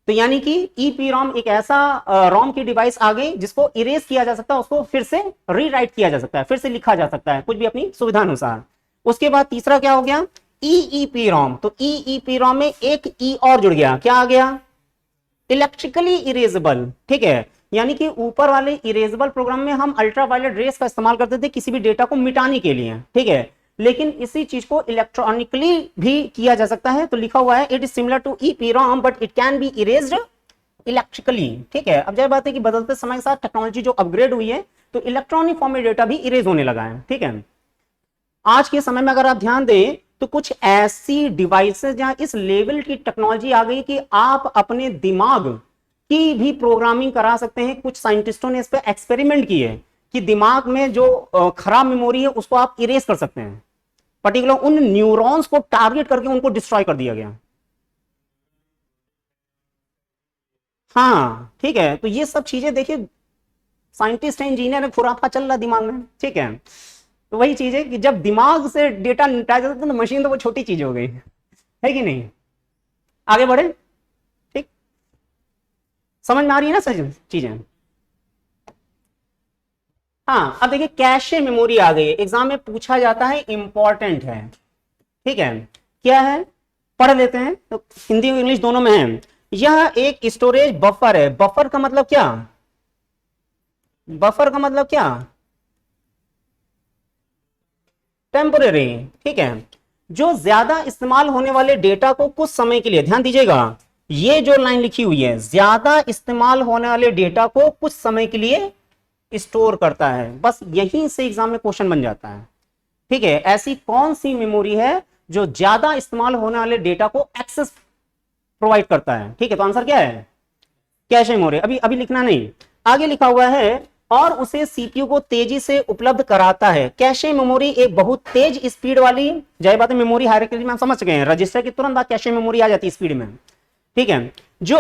तो यानी कि ईपी रोम एक ऐसा रोम की डिवाइस आ गई जिसको इरेज किया जा सकता है, उसको फिर से रीराइट किया जा सकता है, फिर से लिखा जा सकता है, कुछ भी अपनी सुविधा अनुसार। उसके बाद तीसरा क्या हो गया, ईईपी रोम। तो ईईपी रोम में एक ई और जुड़ गया, क्या आ गया, इलेक्ट्रिकली इरेजेबल, ठीक है। यानी कि ऊपर वाले इरेजेबल प्रोग्राम में हम अल्ट्रा वायलेट रेस का इस्तेमाल करते थे किसी भी डेटा को मिटाने के लिए, ठीक है, लेकिन इसी चीज को इलेक्ट्रॉनिकली भी किया जा सकता है। तो लिखा हुआ है it is similar to EPROM but it can be erased electrically, ठीक है। अब जाहिर बात है कि बदलते समय के साथ टेक्नोलॉजी जो अपग्रेड हुई है तो इलेक्ट्रॉनिक फॉर्म में डेटा भी इरेज होने लगा है, ठीक है। आज के समय में अगर आप ध्यान दें तो कुछ ऐसी डिवाइसेस जहां इस लेवल की टेक्नोलॉजी आ गई कि आप अपने दिमाग की भी प्रोग्रामिंग करा सकते हैं। कुछ साइंटिस्टों ने इस पर एक्सपेरिमेंट किए कि दिमाग में जो खराब मेमोरी है उसको आप इरेज कर सकते हैं, पर्टिकुलर उन न्यूरॉन्स को टारगेट करके उनको डिस्ट्रॉय कर दिया गया। हाँ ठीक है, तो ये सब चीजें देखिए, साइंटिस्ट है, इंजीनियर है, खुराफा चल रहा दिमाग में, ठीक है। तो वही चीज है कि जब दिमाग से डेटा निपटाया जाता है तो मशीन तो वो छोटी चीज हो गई है कि नहीं। आगे बढ़े, ठीक, समझ में आ रही है ना सही चीजें। हाँ अब देखिए कैशे मेमोरी आ गई है, एग्जाम में पूछा जाता है, इंपॉर्टेंट है, ठीक है। क्या है, पढ़ लेते हैं, तो हिंदी और इंग्लिश दोनों में है। यह एक स्टोरेज बफर है। बफर का मतलब क्या, बफर का मतलब क्या, टेम्पोरेरी, ठीक है, जो ज्यादा इस्तेमाल होने वाले डेटा को कुछ समय के लिए, ध्यान दीजिएगा, ये जो लाइन लिखी हुई है, ज्यादा इस्तेमाल होने वाले डेटा को कुछ समय के लिए स्टोर करता है। बस यहीं से एग्जाम में क्वेश्चन बन जाता है, ठीक है। ऐसी कौन सी मेमोरी है जो ज्यादा इस्तेमाल होने वाले डेटा को एक्सेस प्रोवाइड करता है, ठीक है। तो आंसर क्या है, कैशे मेमोरी। अभी अभी लिखना नहीं, आगे लिखा हुआ है और उसे सीपीयू को तेजी से उपलब्ध कराता है। कैशे मेमोरी एक बहुत तेज स्पीड वाली, जाहिर बात है मेमोरी हायरार्की में आप समझ गए हैं, रजिस्टर की तुरंत बाद कैशे मेमोरी आ जाती है स्पीड में, ठीक है, जो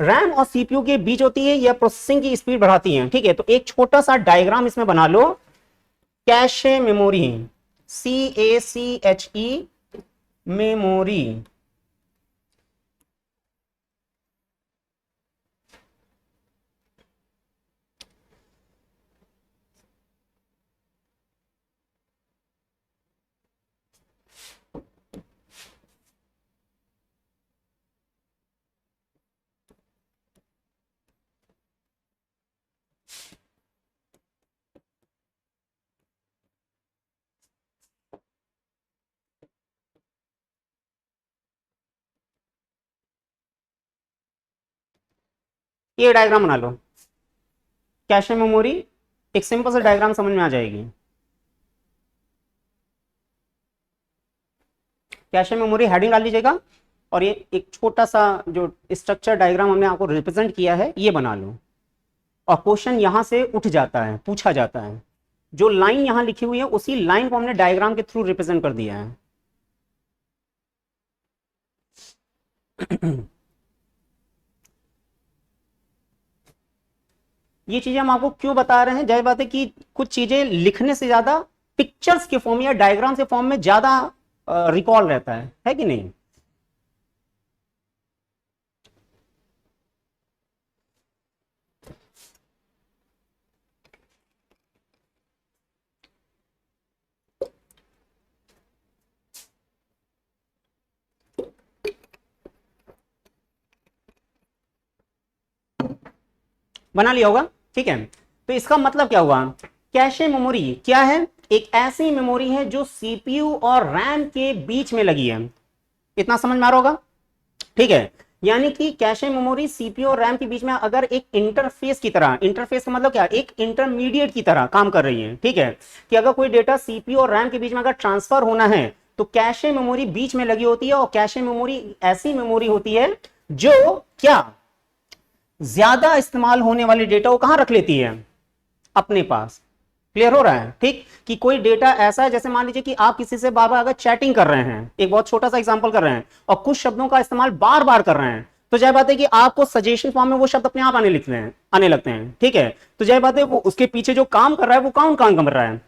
रैम और सीपीयू के बीच होती है, या प्रोसेसिंग की स्पीड बढ़ाती है, ठीक है। तो एक छोटा सा डायग्राम इसमें बना लो, कैशे मेमोरी, CACHE मेमोरी, ये डायग्राम बना लो, कैशे मेमोरी, एक सिंपल सा डायग्राम समझ में आ जाएगी। कैशे मेमोरी हेडिंग डाल लीजिएगा, और ये एक छोटा सा जो स्ट्रक्चर डायग्राम हमने आपको रिप्रेजेंट किया है ये बना लो, और क्वेश्चन यहां से उठ जाता है, पूछा जाता है। जो लाइन यहां लिखी हुई है उसी लाइन को हमने डायग्राम के थ्रू रिप्रेजेंट कर दिया है। ये चीजें हम आपको क्यों बता रहे हैं, जाहिर बात है कि कुछ चीजें लिखने से ज्यादा पिक्चर्स के फॉर्म या डायग्राम के फॉर्म में ज्यादा रिकॉल रहता है कि नहीं। बना लिया होगा, ठीक है। तो इसका मतलब क्या हुआ, कैशे मेमोरी क्या है, एक ऐसी मेमोरी है जो सीपीयू और रैम के बीच में लगी है। इतना समझ में आ रहा होगा, ठीक है। यानी कि कैशे मेमोरी सीपीयू और रैम के बीच में अगर एक इंटरफेस की तरह, इंटरफेस का मतलब क्या, एक इंटरमीडिएट की तरह काम कर रही है, ठीक है, कि अगर कोई डेटा सीपीयू और रैम के बीच में अगर ट्रांसफर होना है तो कैशे मेमोरी बीच में लगी होती है, और कैशे मेमोरी ऐसी मेमोरी होती है जो क्या, ज्यादा इस्तेमाल होने वाले डेटा को कहां रख लेती है, अपने पास। क्लियर हो रहा है, ठीक, कि कोई डेटा ऐसा है, जैसे मान लीजिए कि आप किसी से बार बार अगर चैटिंग कर रहे हैं, एक बहुत छोटा सा एग्जांपल कर रहे हैं, और कुछ शब्दों का इस्तेमाल बार बार कर रहे हैं, तो जय बात है कि आपको सजेशन फॉर्म में वो शब्द अपने आप आने लगते हैं, ठीक है, तो जय बात है वो उसके पीछे जो काम कर रहा है वो कौन काम कर रहा है,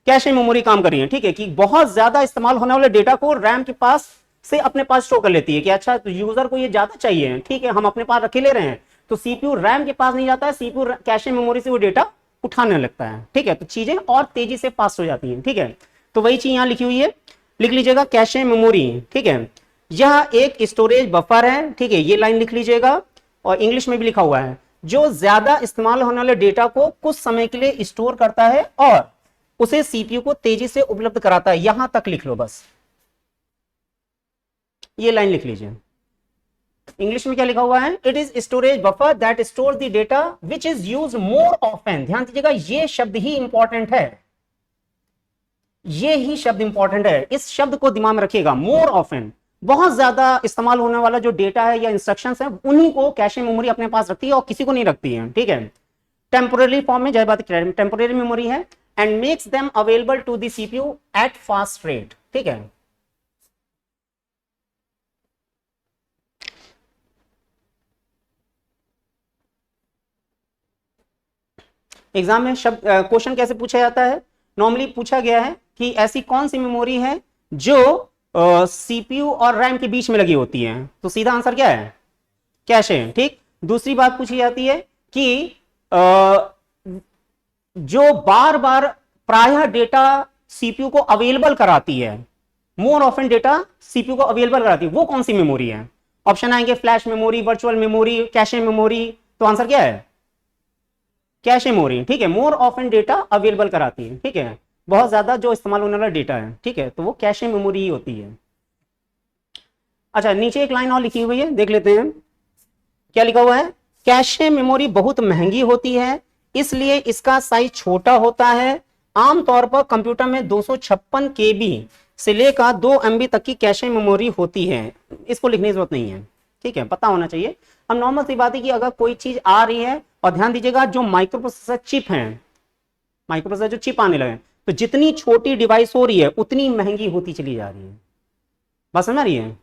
कैशे मेमोरी काम कर रही है, ठीक है, कि बहुत ज्यादा इस्तेमाल होने वाले डेटा को रैम के पास से अपने पास स्टोर कर लेती है, कि अच्छा तो यूजर को ये ज्यादा चाहिए, ठीक है, हम अपने पास रखे ले रहे हैं, तो सीपीयू रैम के पास नहीं जाता है, सीपीयू कैशे मेमोरी से वो डेटा उठाने लगता है, ठीक है, तो चीजें और तेजी से पास हो जाती हैं, ठीक है, तो वही चीज यहां लिखी हुई है, लिख लीजिएगा कैशे मेमोरी, ठीक है, यह एक स्टोरेज बफर है, ठीक है, ये लाइन लिख लीजिएगा, और इंग्लिश में भी लिखा हुआ है, जो ज्यादा इस्तेमाल होने वाले डेटा को कुछ समय के लिए स्टोर करता है और उसे सीपीयू को तेजी से उपलब्ध कराता है, यहां तक लिख लो बस, ये लाइन लिख लीजिए। इंग्लिश में क्या लिखा हुआ है, it is storage buffer that store the data which is use more often, ध्यान दीजिएगा ये शब्द ही इंपॉर्टेंट है, ये ही शब्द इंपॉर्टेंट है, इस शब्द को दिमाग में रखिएगा, मोर ऑफन, बहुत ज्यादा इस्तेमाल होने वाला जो डेटा है या इंस्ट्रक्शंस है उन्हीं को कैशे मेमोरी अपने पास रखती है और किसी को नहीं रखती है, ठीक है, टेम्पोररी फॉर्म में, जय बात टेम्पोररी मेमोरी है, and makes them available to the CPU at fast rate, ठीक है। एग्जाम में शब्द क्वेश्चन कैसे पूछा जाता है, नॉर्मली पूछा गया है कि ऐसी कौन सी मेमोरी है जो सीपीयू और रैम के बीच में लगी होती है, तो सीधा आंसर क्या है, कैशे, ठीक। दूसरी बात पूछी जाती है कि जो बार बार प्रायः डेटा सीपीयू को अवेलेबल कराती है, मोर ऑफन डेटा सीपीयू को अवेलेबल कराती है, वो कौन सी मेमोरी है, ऑप्शन आएंगे flash memory, virtual memory, cache memory, तो आंसर क्या है, कैशे मेमोरी, ठीक है, मोर ऑफन डेटा अवेलेबल कराती है, ठीक है, बहुत ज्यादा जो इस्तेमाल होने वाला डेटा है, ठीक है, तो वो कैशे मेमोरी ही होती है। अच्छा नीचे एक लाइन और लिखी हुई है, देख लेते हैं क्या लिखा हुआ है, कैशे मेमोरी बहुत महंगी होती है, इसलिए इसका साइज छोटा होता है, आमतौर पर कंप्यूटर में 256 केबी से लेकर 2 MB तक की कैशे मेमोरी होती है, इसको लिखने की जरूरत नहीं है, ठीक है, पता होना चाहिए। अब नॉर्मल सी बात है कि अगर कोई चीज आ रही है, और ध्यान दीजिएगा जो माइक्रो प्रोसेसर चिप है, माइक्रो प्रोसेसर जो चिप आने लगे, तो जितनी छोटी डिवाइस हो रही है उतनी महंगी होती चली जा रही है, बात समझ आ रही है,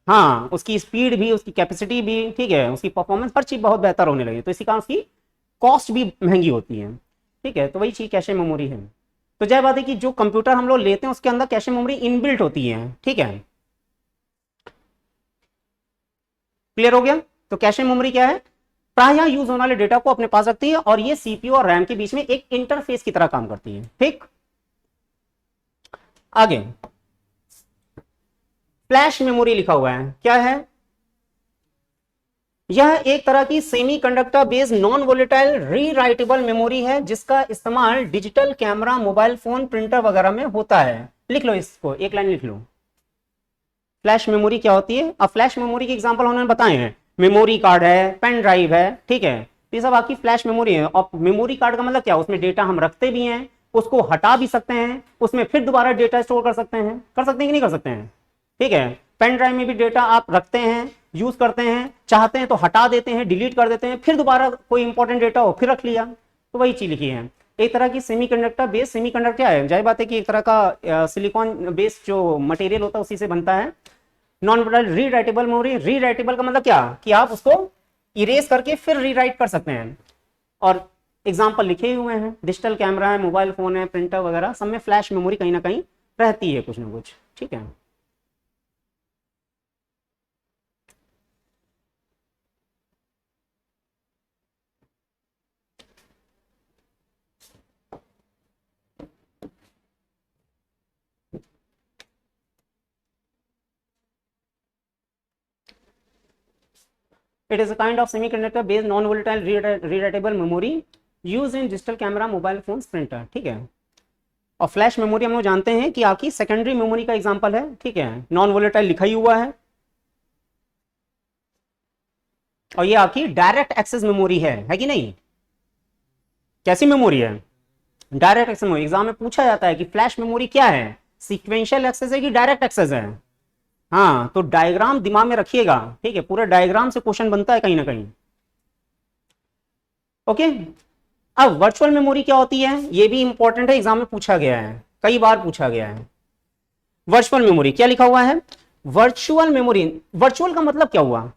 हाँ, उसकी स्पीड भी, उसकी कैपेसिटी भी, ठीक है, उसकी परफॉर्मेंस, हर चीज बहुत बेहतर होने लगी, तो इसी कारण उसकी कॉस्ट भी महंगी होती है, ठीक है, तो वही चीज कैशे मेमोरी है। तो जय बात है कि जो कंप्यूटर हम लोग लेते हैं उसके अंदर कैशे मेमोरी इनबिल्ट होती है, ठीक है, क्लियर हो गया। तो कैशे मेमोरी क्या है, प्रायः यूज होने वाले डेटा को अपने पास रखती है और ये सीपीयू और रैम के बीच में एक इंटरफेस की तरह काम करती है, ठीक। आगे फ्लैश मेमोरी लिखा हुआ है, क्या है, यह एक तरह की semiconductor based non volatile rewritable memory है जिसका इस्तेमाल digital camera, mobile phone, printer वगैरह में होता है, लिख लो इसको, एक लाइन लिख लो, फ्लैश मेमोरी क्या होती है। अब फ्लैश मेमोरी के एग्जांपल उन्होंने बताए हैं, मेमोरी कार्ड है, पेन ड्राइव है, ठीक है, ये सब आपकी फ्लैश मेमोरी है। और मेमोरी कार्ड का मतलब क्या, उसमें डेटा हम रखते भी हैं, उसको हटा भी सकते हैं, उसमें फिर दोबारा डेटा स्टोर कर सकते हैं, कि नहीं कर सकते हैं, ठीक है। पेन ड्राइव में भी डेटा आप रखते हैं, यूज करते हैं, चाहते हैं तो हटा देते हैं, डिलीट कर देते हैं, फिर दोबारा कोई इंपॉर्टेंट डेटा हो फिर रख लिया, तो वही चीज लिखी है। एक तरह की सेमीकंडक्टर बेस्ड, सेमीकंडक्टर क्या है, जाहिर बात है कि एक तरह का सिलिकॉन बेस्ड जो मटेरियल होता है उसी से बनता है। Non volatile rewritable memory, rewritable का मतलब क्या, कि आप उसको इरेज करके फिर रीराइट कर सकते हैं, और एग्जाम्पल लिखे हुए हैं, डिजिटल कैमरा है, मोबाइल फोन है, प्रिंटर वगैरह, सब में फ्लैश मेमोरी कहीं ना कहीं रहती है, कुछ ना कुछ, ठीक है। It is a kind of semiconductor based non-volatile rewritable memory used in digital camera, mobile phones, printer, ठीक है। और फ्लैश मेमोरी हम लोग जानते हैं कि आपकी सेकेंडरी मेमोरी का एग्जांपल है, ठीक है, नॉन वोलेटाइल लिखा ही हुआ है, और ये आपकी डायरेक्ट एक्सेस मेमोरी है कि नहीं? कैसी मेमोरी है? Direct access memory. एग्जाम में पूछा जाता है कि फ्लैश मेमोरी क्या है, सीक्वेंशियल एक्सेस है कि डायरेक्ट एक्सेस है? हाँ, तो डायग्राम दिमाग में रखिएगा, ठीक है, पूरे डायग्राम से क्वेश्चन बनता है कहीं ना कहीं। ओके, अब वर्चुअल मेमोरी क्या होती है, ये भी इंपॉर्टेंट है, एग्जाम में पूछा गया है, कई बार पूछा गया है। वर्चुअल मेमोरी क्या लिखा हुआ है? वर्चुअल मेमोरी, वर्चुअल का मतलब क्या हुआ?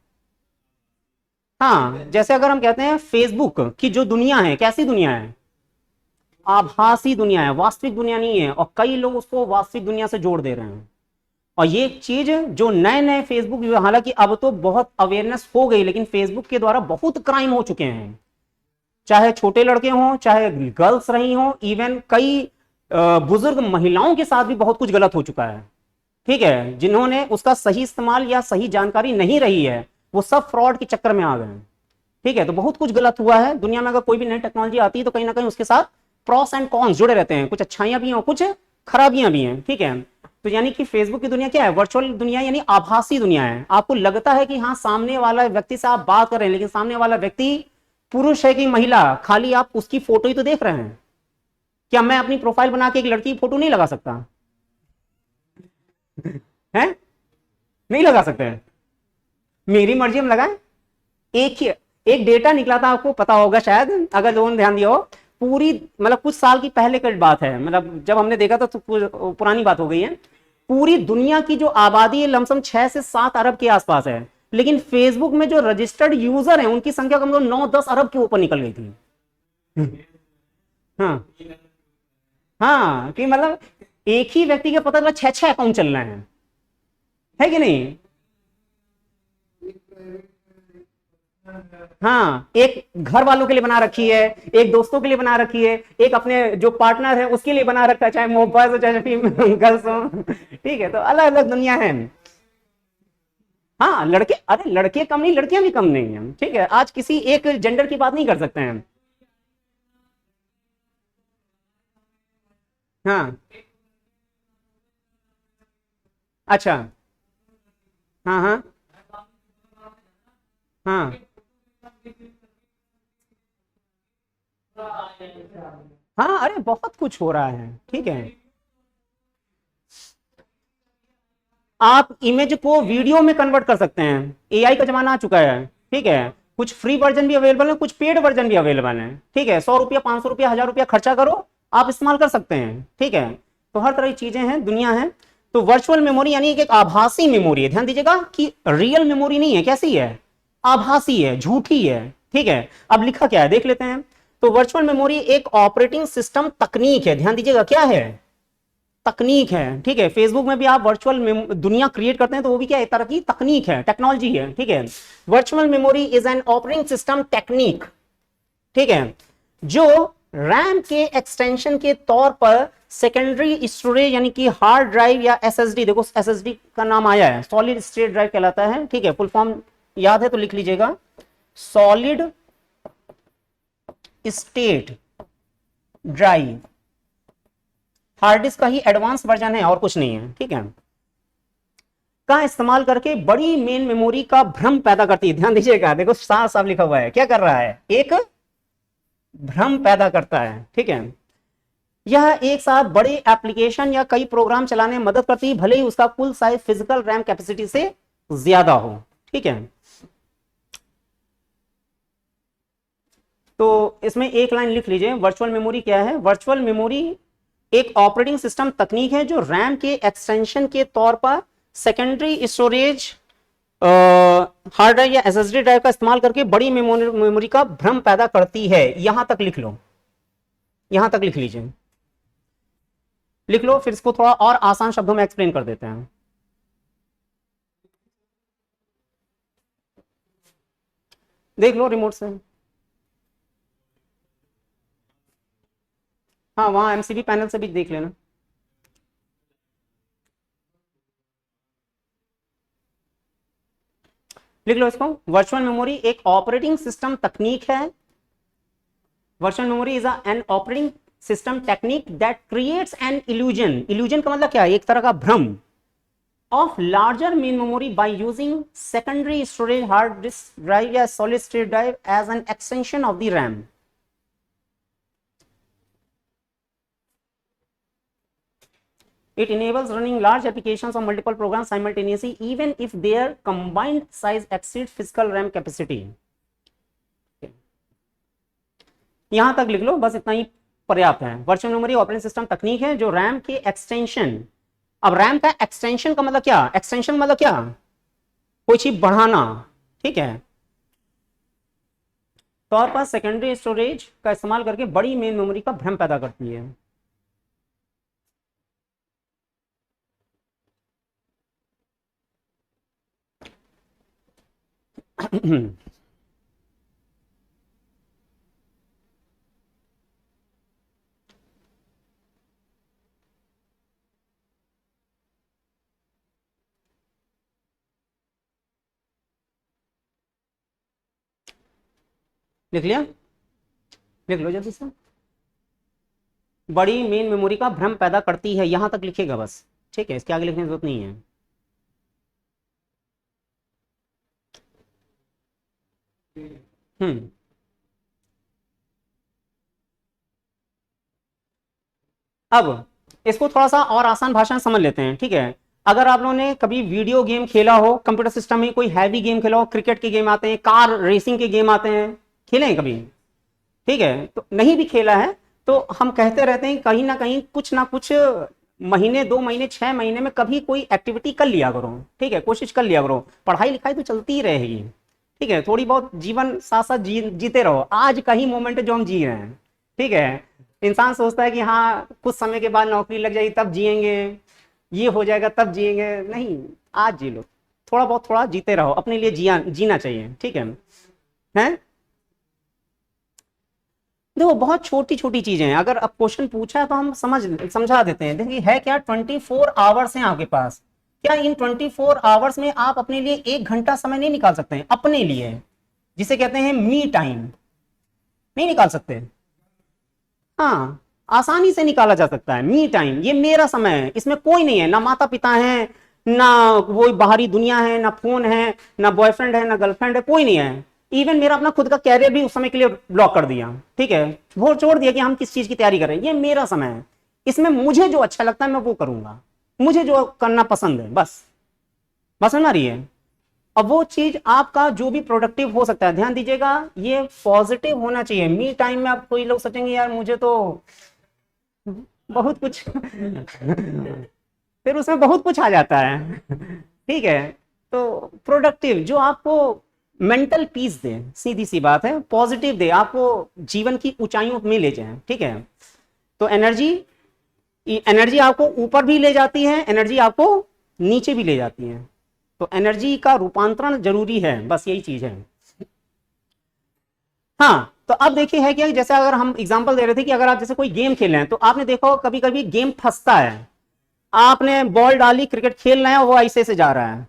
हाँ, जैसे अगर हम कहते हैं फेसबुक की जो दुनिया है, कैसी दुनिया है? आभासी दुनिया है, वास्तविक दुनिया नहीं है, और कई लोग उसको वास्तविक दुनिया से जोड़ दे रहे हैं। और ये चीज जो नए नए फेसबुक, हालांकि अब तो बहुत अवेयरनेस हो गई, लेकिन फेसबुक के द्वारा बहुत क्राइम हो चुके हैं, चाहे छोटे लड़के हों, चाहे गर्ल्स रही हों, इवन कई बुजुर्ग महिलाओं के साथ भी बहुत कुछ गलत हो चुका है, ठीक है, जिन्होंने उसका सही इस्तेमाल या सही जानकारी नहीं रही है, वो सब फ्रॉड के चक्कर में आ गए हैं, ठीक है। तो बहुत कुछ गलत हुआ है दुनिया में। अगर कोई भी नई टेक्नोलॉजी आती है तो कहीं ना कहीं उसके साथ प्रॉस एंड कॉन्स जुड़े रहते हैं, कुछ अच्छाइयां भी हैं और कुछ खराबियां भी हैं, ठीक है। तो यानी कि फेसबुक की दुनिया क्या है? वर्चुअल दुनिया, यानी आभासी दुनिया है। आपको लगता है कि हाँ, सामने वाला व्यक्ति से आप बात कर रहे हैं, लेकिन सामने वाला व्यक्ति पुरुष है कि महिला, खाली आप उसकी फोटो ही तो देख रहे हैं। क्या मैं अपनी प्रोफाइल बना के एक लड़की की फोटो नहीं लगा सकता? है, नहीं लगा सकते? मेरी मर्जी हम लगाएं। एक डेटा निकला था, आपको पता होगा शायद, अगर लोगों ने ध्यान दिया हो, पूरी मतलब कुछ साल की पहले की बात है, मतलब जब हमने देखा था तो पुरानी बात हो गई है। पूरी दुनिया की जो आबादी है लमसम 6 से 7 अरब के आसपास है, लेकिन फेसबुक में जो रजिस्टर्ड यूजर हैं उनकी संख्या कम से कम 9-10 अरब के ऊपर निकल गई थी। हाँ, हाँ, कि मतलब एक ही व्यक्ति के पता चला 6-6 अकाउंट चल रहे हैं, है कि नहीं? हाँ, एक घर वालों के लिए बना रखी है, एक दोस्तों के लिए बना रखी है, एक अपने जो पार्टनर है उसके लिए बना रखा है, चाहे मोबाइल हो चाहे गर्ल्स हो, ठीक है। तो अलग अलग दुनिया है। हाँ, लड़के, अरे लड़के कम नहीं, लड़कियां भी कम नहीं है, ठीक है। आज किसी एक जेंडर की बात नहीं कर सकते हैं। हाँ, अच्छा, हाँ, हाँ, हाँ, हाँ, अरे बहुत कुछ हो रहा है, ठीक है। आप इमेज को वीडियो में कन्वर्ट कर सकते हैं, एआई का जमाना आ चुका है, ठीक है। कुछ फ्री वर्जन भी अवेलेबल है, कुछ पेड वर्जन भी अवेलेबल है, ठीक है। 100 रुपया, 500 रुपया, 1000 रुपया खर्चा करो, आप इस्तेमाल कर सकते हैं, ठीक है। तो हर तरह की चीजें हैं, दुनिया है। तो वर्चुअल मेमोरी यानी एक आभासी मेमोरी है, ध्यान दीजिएगा कि रियल मेमोरी नहीं है, कैसी है? आभासी है, झूठी है, ठीक है। अब लिखा क्या है देख लेते हैं। तो वर्चुअल मेमोरी एक ऑपरेटिंग सिस्टम तकनीक है, ध्यान दीजिएगा, क्या है? तकनीक है, ठीक है। फेसबुक में भी आप वर्चुअल दुनिया क्रिएट करते हैं तो वो भी क्या है? एक तरह की तकनीक है, टेक्नोलॉजी है, ठीक है। Virtual memory is an operating system technique, ठीक है, जो रैम के एक्सटेंशन के तौर पर सेकेंडरी स्टोरेज यानी कि हार्ड ड्राइव या एसएसडी, देखो एसएसडी का नाम आया है, सॉलिड स्टेट ड्राइव कहलाता है, ठीक है। फुल फॉर्म याद है तो लिख लीजिएगा, solid state drive, hard disk का ही एडवांस वर्जन है और कुछ नहीं है, ठीक है। का इस्तेमाल करके बड़ी मेन मेमोरी का भ्रम पैदा करती है, ध्यान दीजिएगा, देखो साफ साफ लिखा हुआ है, क्या कर रहा है? एक भ्रम पैदा करता है, ठीक है। यह एक साथ बड़े एप्लीकेशन या कई प्रोग्राम चलाने में मदद करती है, भले ही उसका कुल साइज फिजिकल रैम कैपेसिटी से ज्यादा हो, ठीक है। तो इसमें एक लाइन लिख लीजिए, वर्चुअल मेमोरी क्या है? वर्चुअल मेमोरी एक ऑपरेटिंग सिस्टम तकनीक है जो रैम के एक्सटेंशन के तौर पर सेकेंडरी स्टोरेज हार्ड ड्राइव या एसएसडी ड्राइव का इस्तेमाल करके बड़ी मेमोरी का भ्रम पैदा करती है। यहां तक लिख लो, यहां तक लिख लीजिए, लिख लो, फिर इसको थोड़ा और आसान शब्दों में एक्सप्लेन कर देते हैं। देख लो रिमोट से, हाँ, वहां एमसीबी पैनल से भी देख लेना। लिख लो इसको, वर्चुअल मेमोरी एक ऑपरेटिंग सिस्टम तकनीक है। Virtual memory is an operating system technique that creates an illusion. Illusion का मतलब क्या है? एक तरह का भ्रम, of larger main memory by using secondary storage hard disk drive या solid state drive as an extension of the RAM. It enables running large applications of multiple programs simultaneously even if their combined size exceeds physical RAM capacity. यहां तक लिख लो, बस इतना ही पर्याप्त है। Virtual memory operating system तकनीक है जो रैम के एक्सटेंशन, अब रैम का एक्सटेंशन का मतलब क्या, एक्सटेंशन मतलब क्या, कोई चीज बढ़ाना, ठीक है, तौर पर सेकेंडरी स्टोरेज का इस्तेमाल करके बड़ी मेन मेमोरी का भ्रम पैदा करती है। लिख लिया, लिख लो जल्दी से। बड़ी मेन मेमोरी का भ्रम पैदा करती है, यहां तक लिखेगा बस, ठीक है, इसके आगे लिखने की जरूरत नहीं है। अब इसको थोड़ा सा और आसान भाषा में समझ लेते हैं, ठीक है। अगर आप लोगों ने कभी वीडियो गेम खेला हो, कंप्यूटर सिस्टम में कोई हैवी गेम खेला हो, क्रिकेट के गेम आते हैं, कार रेसिंग के गेम आते हैं, खेले हैं कभी, ठीक है, तो नहीं भी खेला है तो हम कहते रहते हैं कहीं ना कुछ महीने, 2 महीने, 6 महीने में कभी कोई एक्टिविटी कर लिया करो, ठीक है, कोशिश कर लिया करो। पढ़ाई लिखाई तो चलती ही रहेगी, ठीक है, थोड़ी बहुत जीवन साथ साथ जीते रहो। आज का ही मोमेंट है जो हम जी रहे हैं, ठीक है। इंसान सोचता है कि हाँ कुछ समय के बाद नौकरी लग जाएगी तब जिएंगे, ये हो जाएगा तब जिएंगे, नहीं, आज जी लो, थोड़ा बहुत थोड़ा जीते रहो, अपने लिए जीना चाहिए, ठीक है, हैं। देखो बहुत छोटी छोटी चीजें हैं, अगर अब क्वेश्चन पूछा है तो हम समझा देते हैं। देखिए है क्या, 24 आवर्स हैं आपके पास, क्या इन 24 आवर्स में आप अपने लिए 1 घंटा समय नहीं निकाल सकते हैं अपने लिए, जिसे कहते हैं मी टाइम, नहीं निकाल सकते? हाँ, आसानी से निकाला जा सकता है मी टाइम, ये मेरा समय है, इसमें कोई नहीं है, ना माता पिता है, ना वो बाहरी दुनिया है, ना फोन है, ना बॉयफ्रेंड है, ना गर्लफ्रेंड है, कोई नहीं है। इवन मेरा अपना खुद का कैरियर भी उस समय के लिए ब्लॉक कर दिया, ठीक है, वो छोड़ दिया कि हम किस चीज की तैयारी करें, ये मेरा समय है, इसमें मुझे जो अच्छा लगता है मैं वो करूंगा, मुझे जो करना पसंद है, बस बस समझ आ रही है। अब वो चीज आपका जो भी प्रोडक्टिव हो सकता है, ध्यान दीजिएगा, ये पॉजिटिव होना चाहिए। मी टाइम में आप कोई लोग सोचेंगे यार मुझे तो बहुत कुछ फिर उसमें बहुत कुछ आ जाता है, ठीक है। तो प्रोडक्टिव जो आपको मेंटल पीस दे, सीधी सी बात है, पॉजिटिव दे, आपको जीवन की ऊंचाइयों में ले जाए, ठीक है। तो एनर्जी एनर्जी आपको ऊपर भी ले जाती है, एनर्जी आपको नीचे भी ले जाती है, तो एनर्जी का रूपांतरण जरूरी है, बस यही चीज है। हाँ, तो अब देखिए है क्या, जैसे अगर हम एग्जांपल दे रहे थे कि अगर आप जैसे कोई गेम खेल रहे हैं तो आपने देखा हो कभी कभी गेम फंसता है, आपने बॉल डाली, क्रिकेट खेल रहे हैं, वो ऐसे से जा रहा है,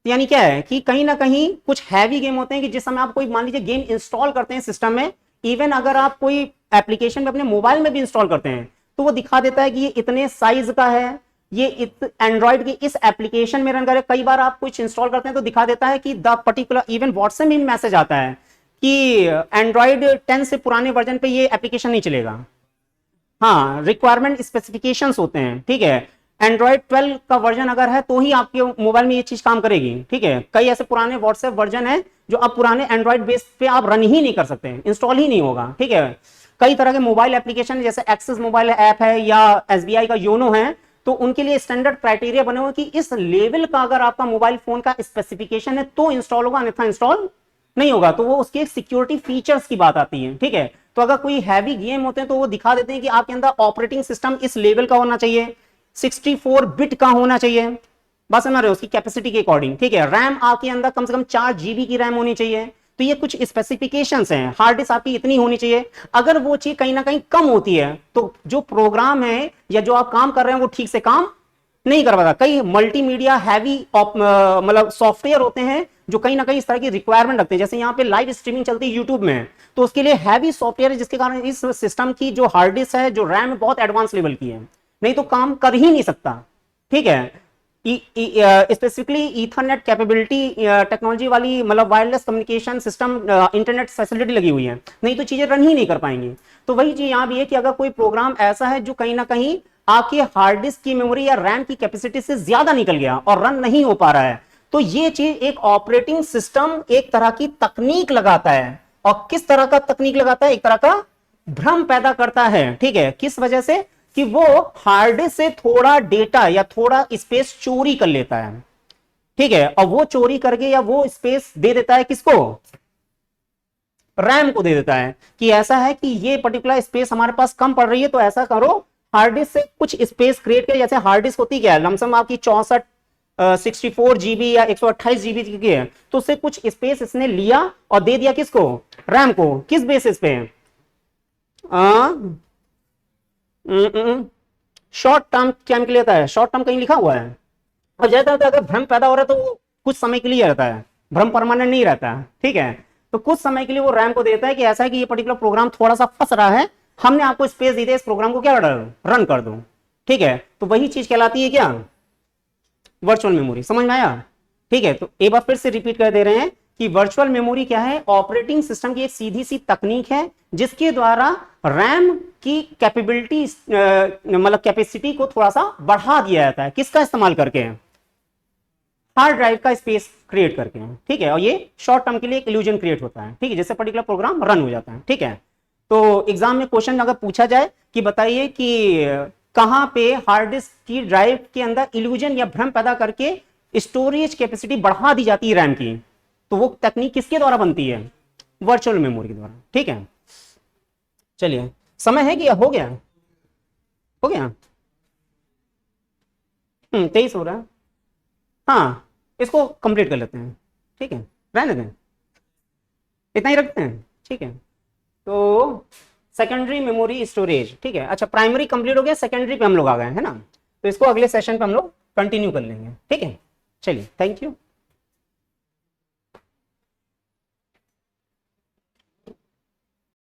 यानी क्या है कि कहीं ना कहीं कुछ हैवी गेम होते हैं कि जिस समय आप कोई मान लीजिए गेम इंस्टॉल करते हैं सिस्टम में, इवन अगर आप कोई एप्लीकेशन में अपने मोबाइल में भी इंस्टॉल करते हैं तो वो दिखा देता है कि ये इतने साइज का है, ये एंड्रॉइड की इस एप्लीकेशन में रन करे। कई बार आप कुछ इंस्टॉल करते हैं तो दिखा देता है कि द पर्टिकुलर, इवन व्हाट्सएप में मैसेज आता है कि एंड्रॉइड 10 से पुराने वर्जन पे ये एप्लीकेशन नहीं चलेगा। हाँ, रिक्वायरमेंट स्पेसिफिकेशंस होते हैं, ठीक है। एंड्रॉइड 12 का वर्जन अगर है तो ही आपके मोबाइल में ये चीज काम करेगी, ठीक है। कई ऐसे पुराने व्हाट्सएप वर्जन है जो अब पुराने एंड्रॉइड बेस पे आप रन ही नहीं कर सकते, इंस्टॉल ही नहीं होगा, ठीक है। कई तरह के मोबाइल एप्लीकेशन जैसे एक्सिस मोबाइल ऐप है या एसबीआई का योनो है, तो उनके लिए स्टैंडर्ड क्राइटेरिया बने हुए कि इस लेवल का अगर आपका मोबाइल फोन का स्पेसिफिकेशन है तो इंस्टॉल होगा, अन्यथा इंस्टॉल नहीं होगा। तो वो उसके सिक्योरिटी फीचर्स की बात आती है, ठीक है। तो अगर कोई हैवी गेम होते हैं तो वो दिखा देते हैं कि आपके अंदर ऑपरेटिंग सिस्टम इस लेवल का होना चाहिए, 64 बिट का होना चाहिए, बस समझ रहे हो, उसकी कैपेसिटी के अकॉर्डिंग, ठीक है। रैम आपके अंदर कम से कम 4 GB की रैम होनी चाहिए, तो ये कुछ स्पेसिफिकेशंस हैं। हार्ड डिस्क आपकी इतनी होनी चाहिए, अगर वो चीज कहीं ना कहीं कम होती है तो जो प्रोग्राम है या जो आप काम कर रहे हैं वो ठीक से काम नहीं कर पाता। कई मल्टीमीडिया हैवी मतलब सॉफ्टवेयर होते हैं जो कहीं ना कहीं इस तरह की रिक्वायरमेंट रखते हैं, जैसे यहाँ पे लाइव स्ट्रीमिंग चलती है यूट्यूब में, तो उसके लिए हैवी सॉफ्टवेयर है, जिसके कारण इस सिस्टम की जो हार्ड डिस्क है, जो रैम है, बहुत एडवांस लेवल की है, नहीं तो काम कर ही नहीं सकता, ठीक है। स्पेसिफिकली ईथरनेट कैपेबिलिटी टेक्नोलॉजी वाली, मतलब wireless communication system, internet facility लगी हुई है, नहीं तो चीजें रन ही नहीं कर पाएंगी। तो वही चीज यहाँ भी है कि अगर कोई प्रोग्राम ऐसा है जो कहीं ना कहीं आपके हार्ड डिस्क की मेमोरी या रैम की कैपेसिटी से ज्यादा निकल गया और रन नहीं हो पा रहा है, तो ये चीज एक ऑपरेटिंग सिस्टम एक तरह की तकनीक लगाता है। और किस तरह का तकनीक लगाता है? एक तरह का भ्रम पैदा करता है। ठीक है, किस वजह से? कि वो हार्ड डिस्क से थोड़ा डेटा या थोड़ा स्पेस चोरी कर लेता है। ठीक है, और वो चोरी करके या वो स्पेस दे देता है किसको? रैम को दे देता है कि ऐसा है कि ये पर्टिकुलर स्पेस हमारे पास कम पड़ रही है, तो ऐसा करो हार्ड डिस्क से कुछ स्पेस क्रिएट कर। जैसे हार्ड डिस्क होती क्या है, लमसम आपकी 64 64 जीबी या 128 जीबी की है, तो उससे कुछ स्पेस इसने लिया और दे दिया किसको? रैम को। किस बेसिस पे? शॉर्ट टर्म क्या निकल जाता है? शॉर्ट टर्म कहीं लिखा हुआ है? और ज्यादा होता है अगर भ्रम पैदा हो रहा है तो वो कुछ समय के लिए रहता है, भ्रम परमानेंट नहीं रहता है। ठीक है, तो कुछ समय के लिए वो रैम को देता है कि ऐसा है कि ये पर्टिकुलर प्रोग्राम थोड़ा सा फंस रहा है, हमने आपको स्पेस दी थी, इस प्रोग्राम को क्या रन कर दो। ठीक है, तो वही चीज कहलाती है क्या? Virtual memory. समझ में आया? ठीक है, तो एक बार फिर से रिपीट कर दे रहे हैं कि वर्चुअल मेमोरी क्या है? ऑपरेटिंग सिस्टम की एक सीधी सी तकनीक है जिसके द्वारा रैम की कैपेबिलिटी, मतलब कैपेसिटी को थोड़ा सा बढ़ा दिया जाता है। किसका इस्तेमाल करके? हार्ड ड्राइव का स्पेस क्रिएट करके। ठीक है, और ये शॉर्ट टर्म के लिए एक इल्यूजन क्रिएट होता है। ठीक है, जैसे पर्टिकुलर प्रोग्राम रन हो जाता है। ठीक है, तो एग्जाम में क्वेश्चन अगर पूछा जाए कि बताइए कि कहां पे हार्ड डिस्क की ड्राइव के अंदर इल्यूजन या भ्रम पैदा करके स्टोरेज कैपेसिटी बढ़ा दी जाती है रैम की, तो वो तकनीक किसके द्वारा बनती है? वर्चुअल मेमोरी के द्वारा। ठीक है, चलिए, समय है कि हो गया? हो गया? 23 हो रहा है। हाँ, इसको कंप्लीट कर लेते हैं। ठीक है, रहने दें, इतना ही रखते हैं। ठीक है, तो सेकेंडरी मेमोरी स्टोरेज। ठीक है, अच्छा, प्राइमरी कंप्लीट हो गया, सेकेंडरी पे हम लोग आ गए हैं ना, तो इसको अगले सेशन पे हम लोग कंटिन्यू कर लेंगे। ठीक है, चलिए, थैंक यू।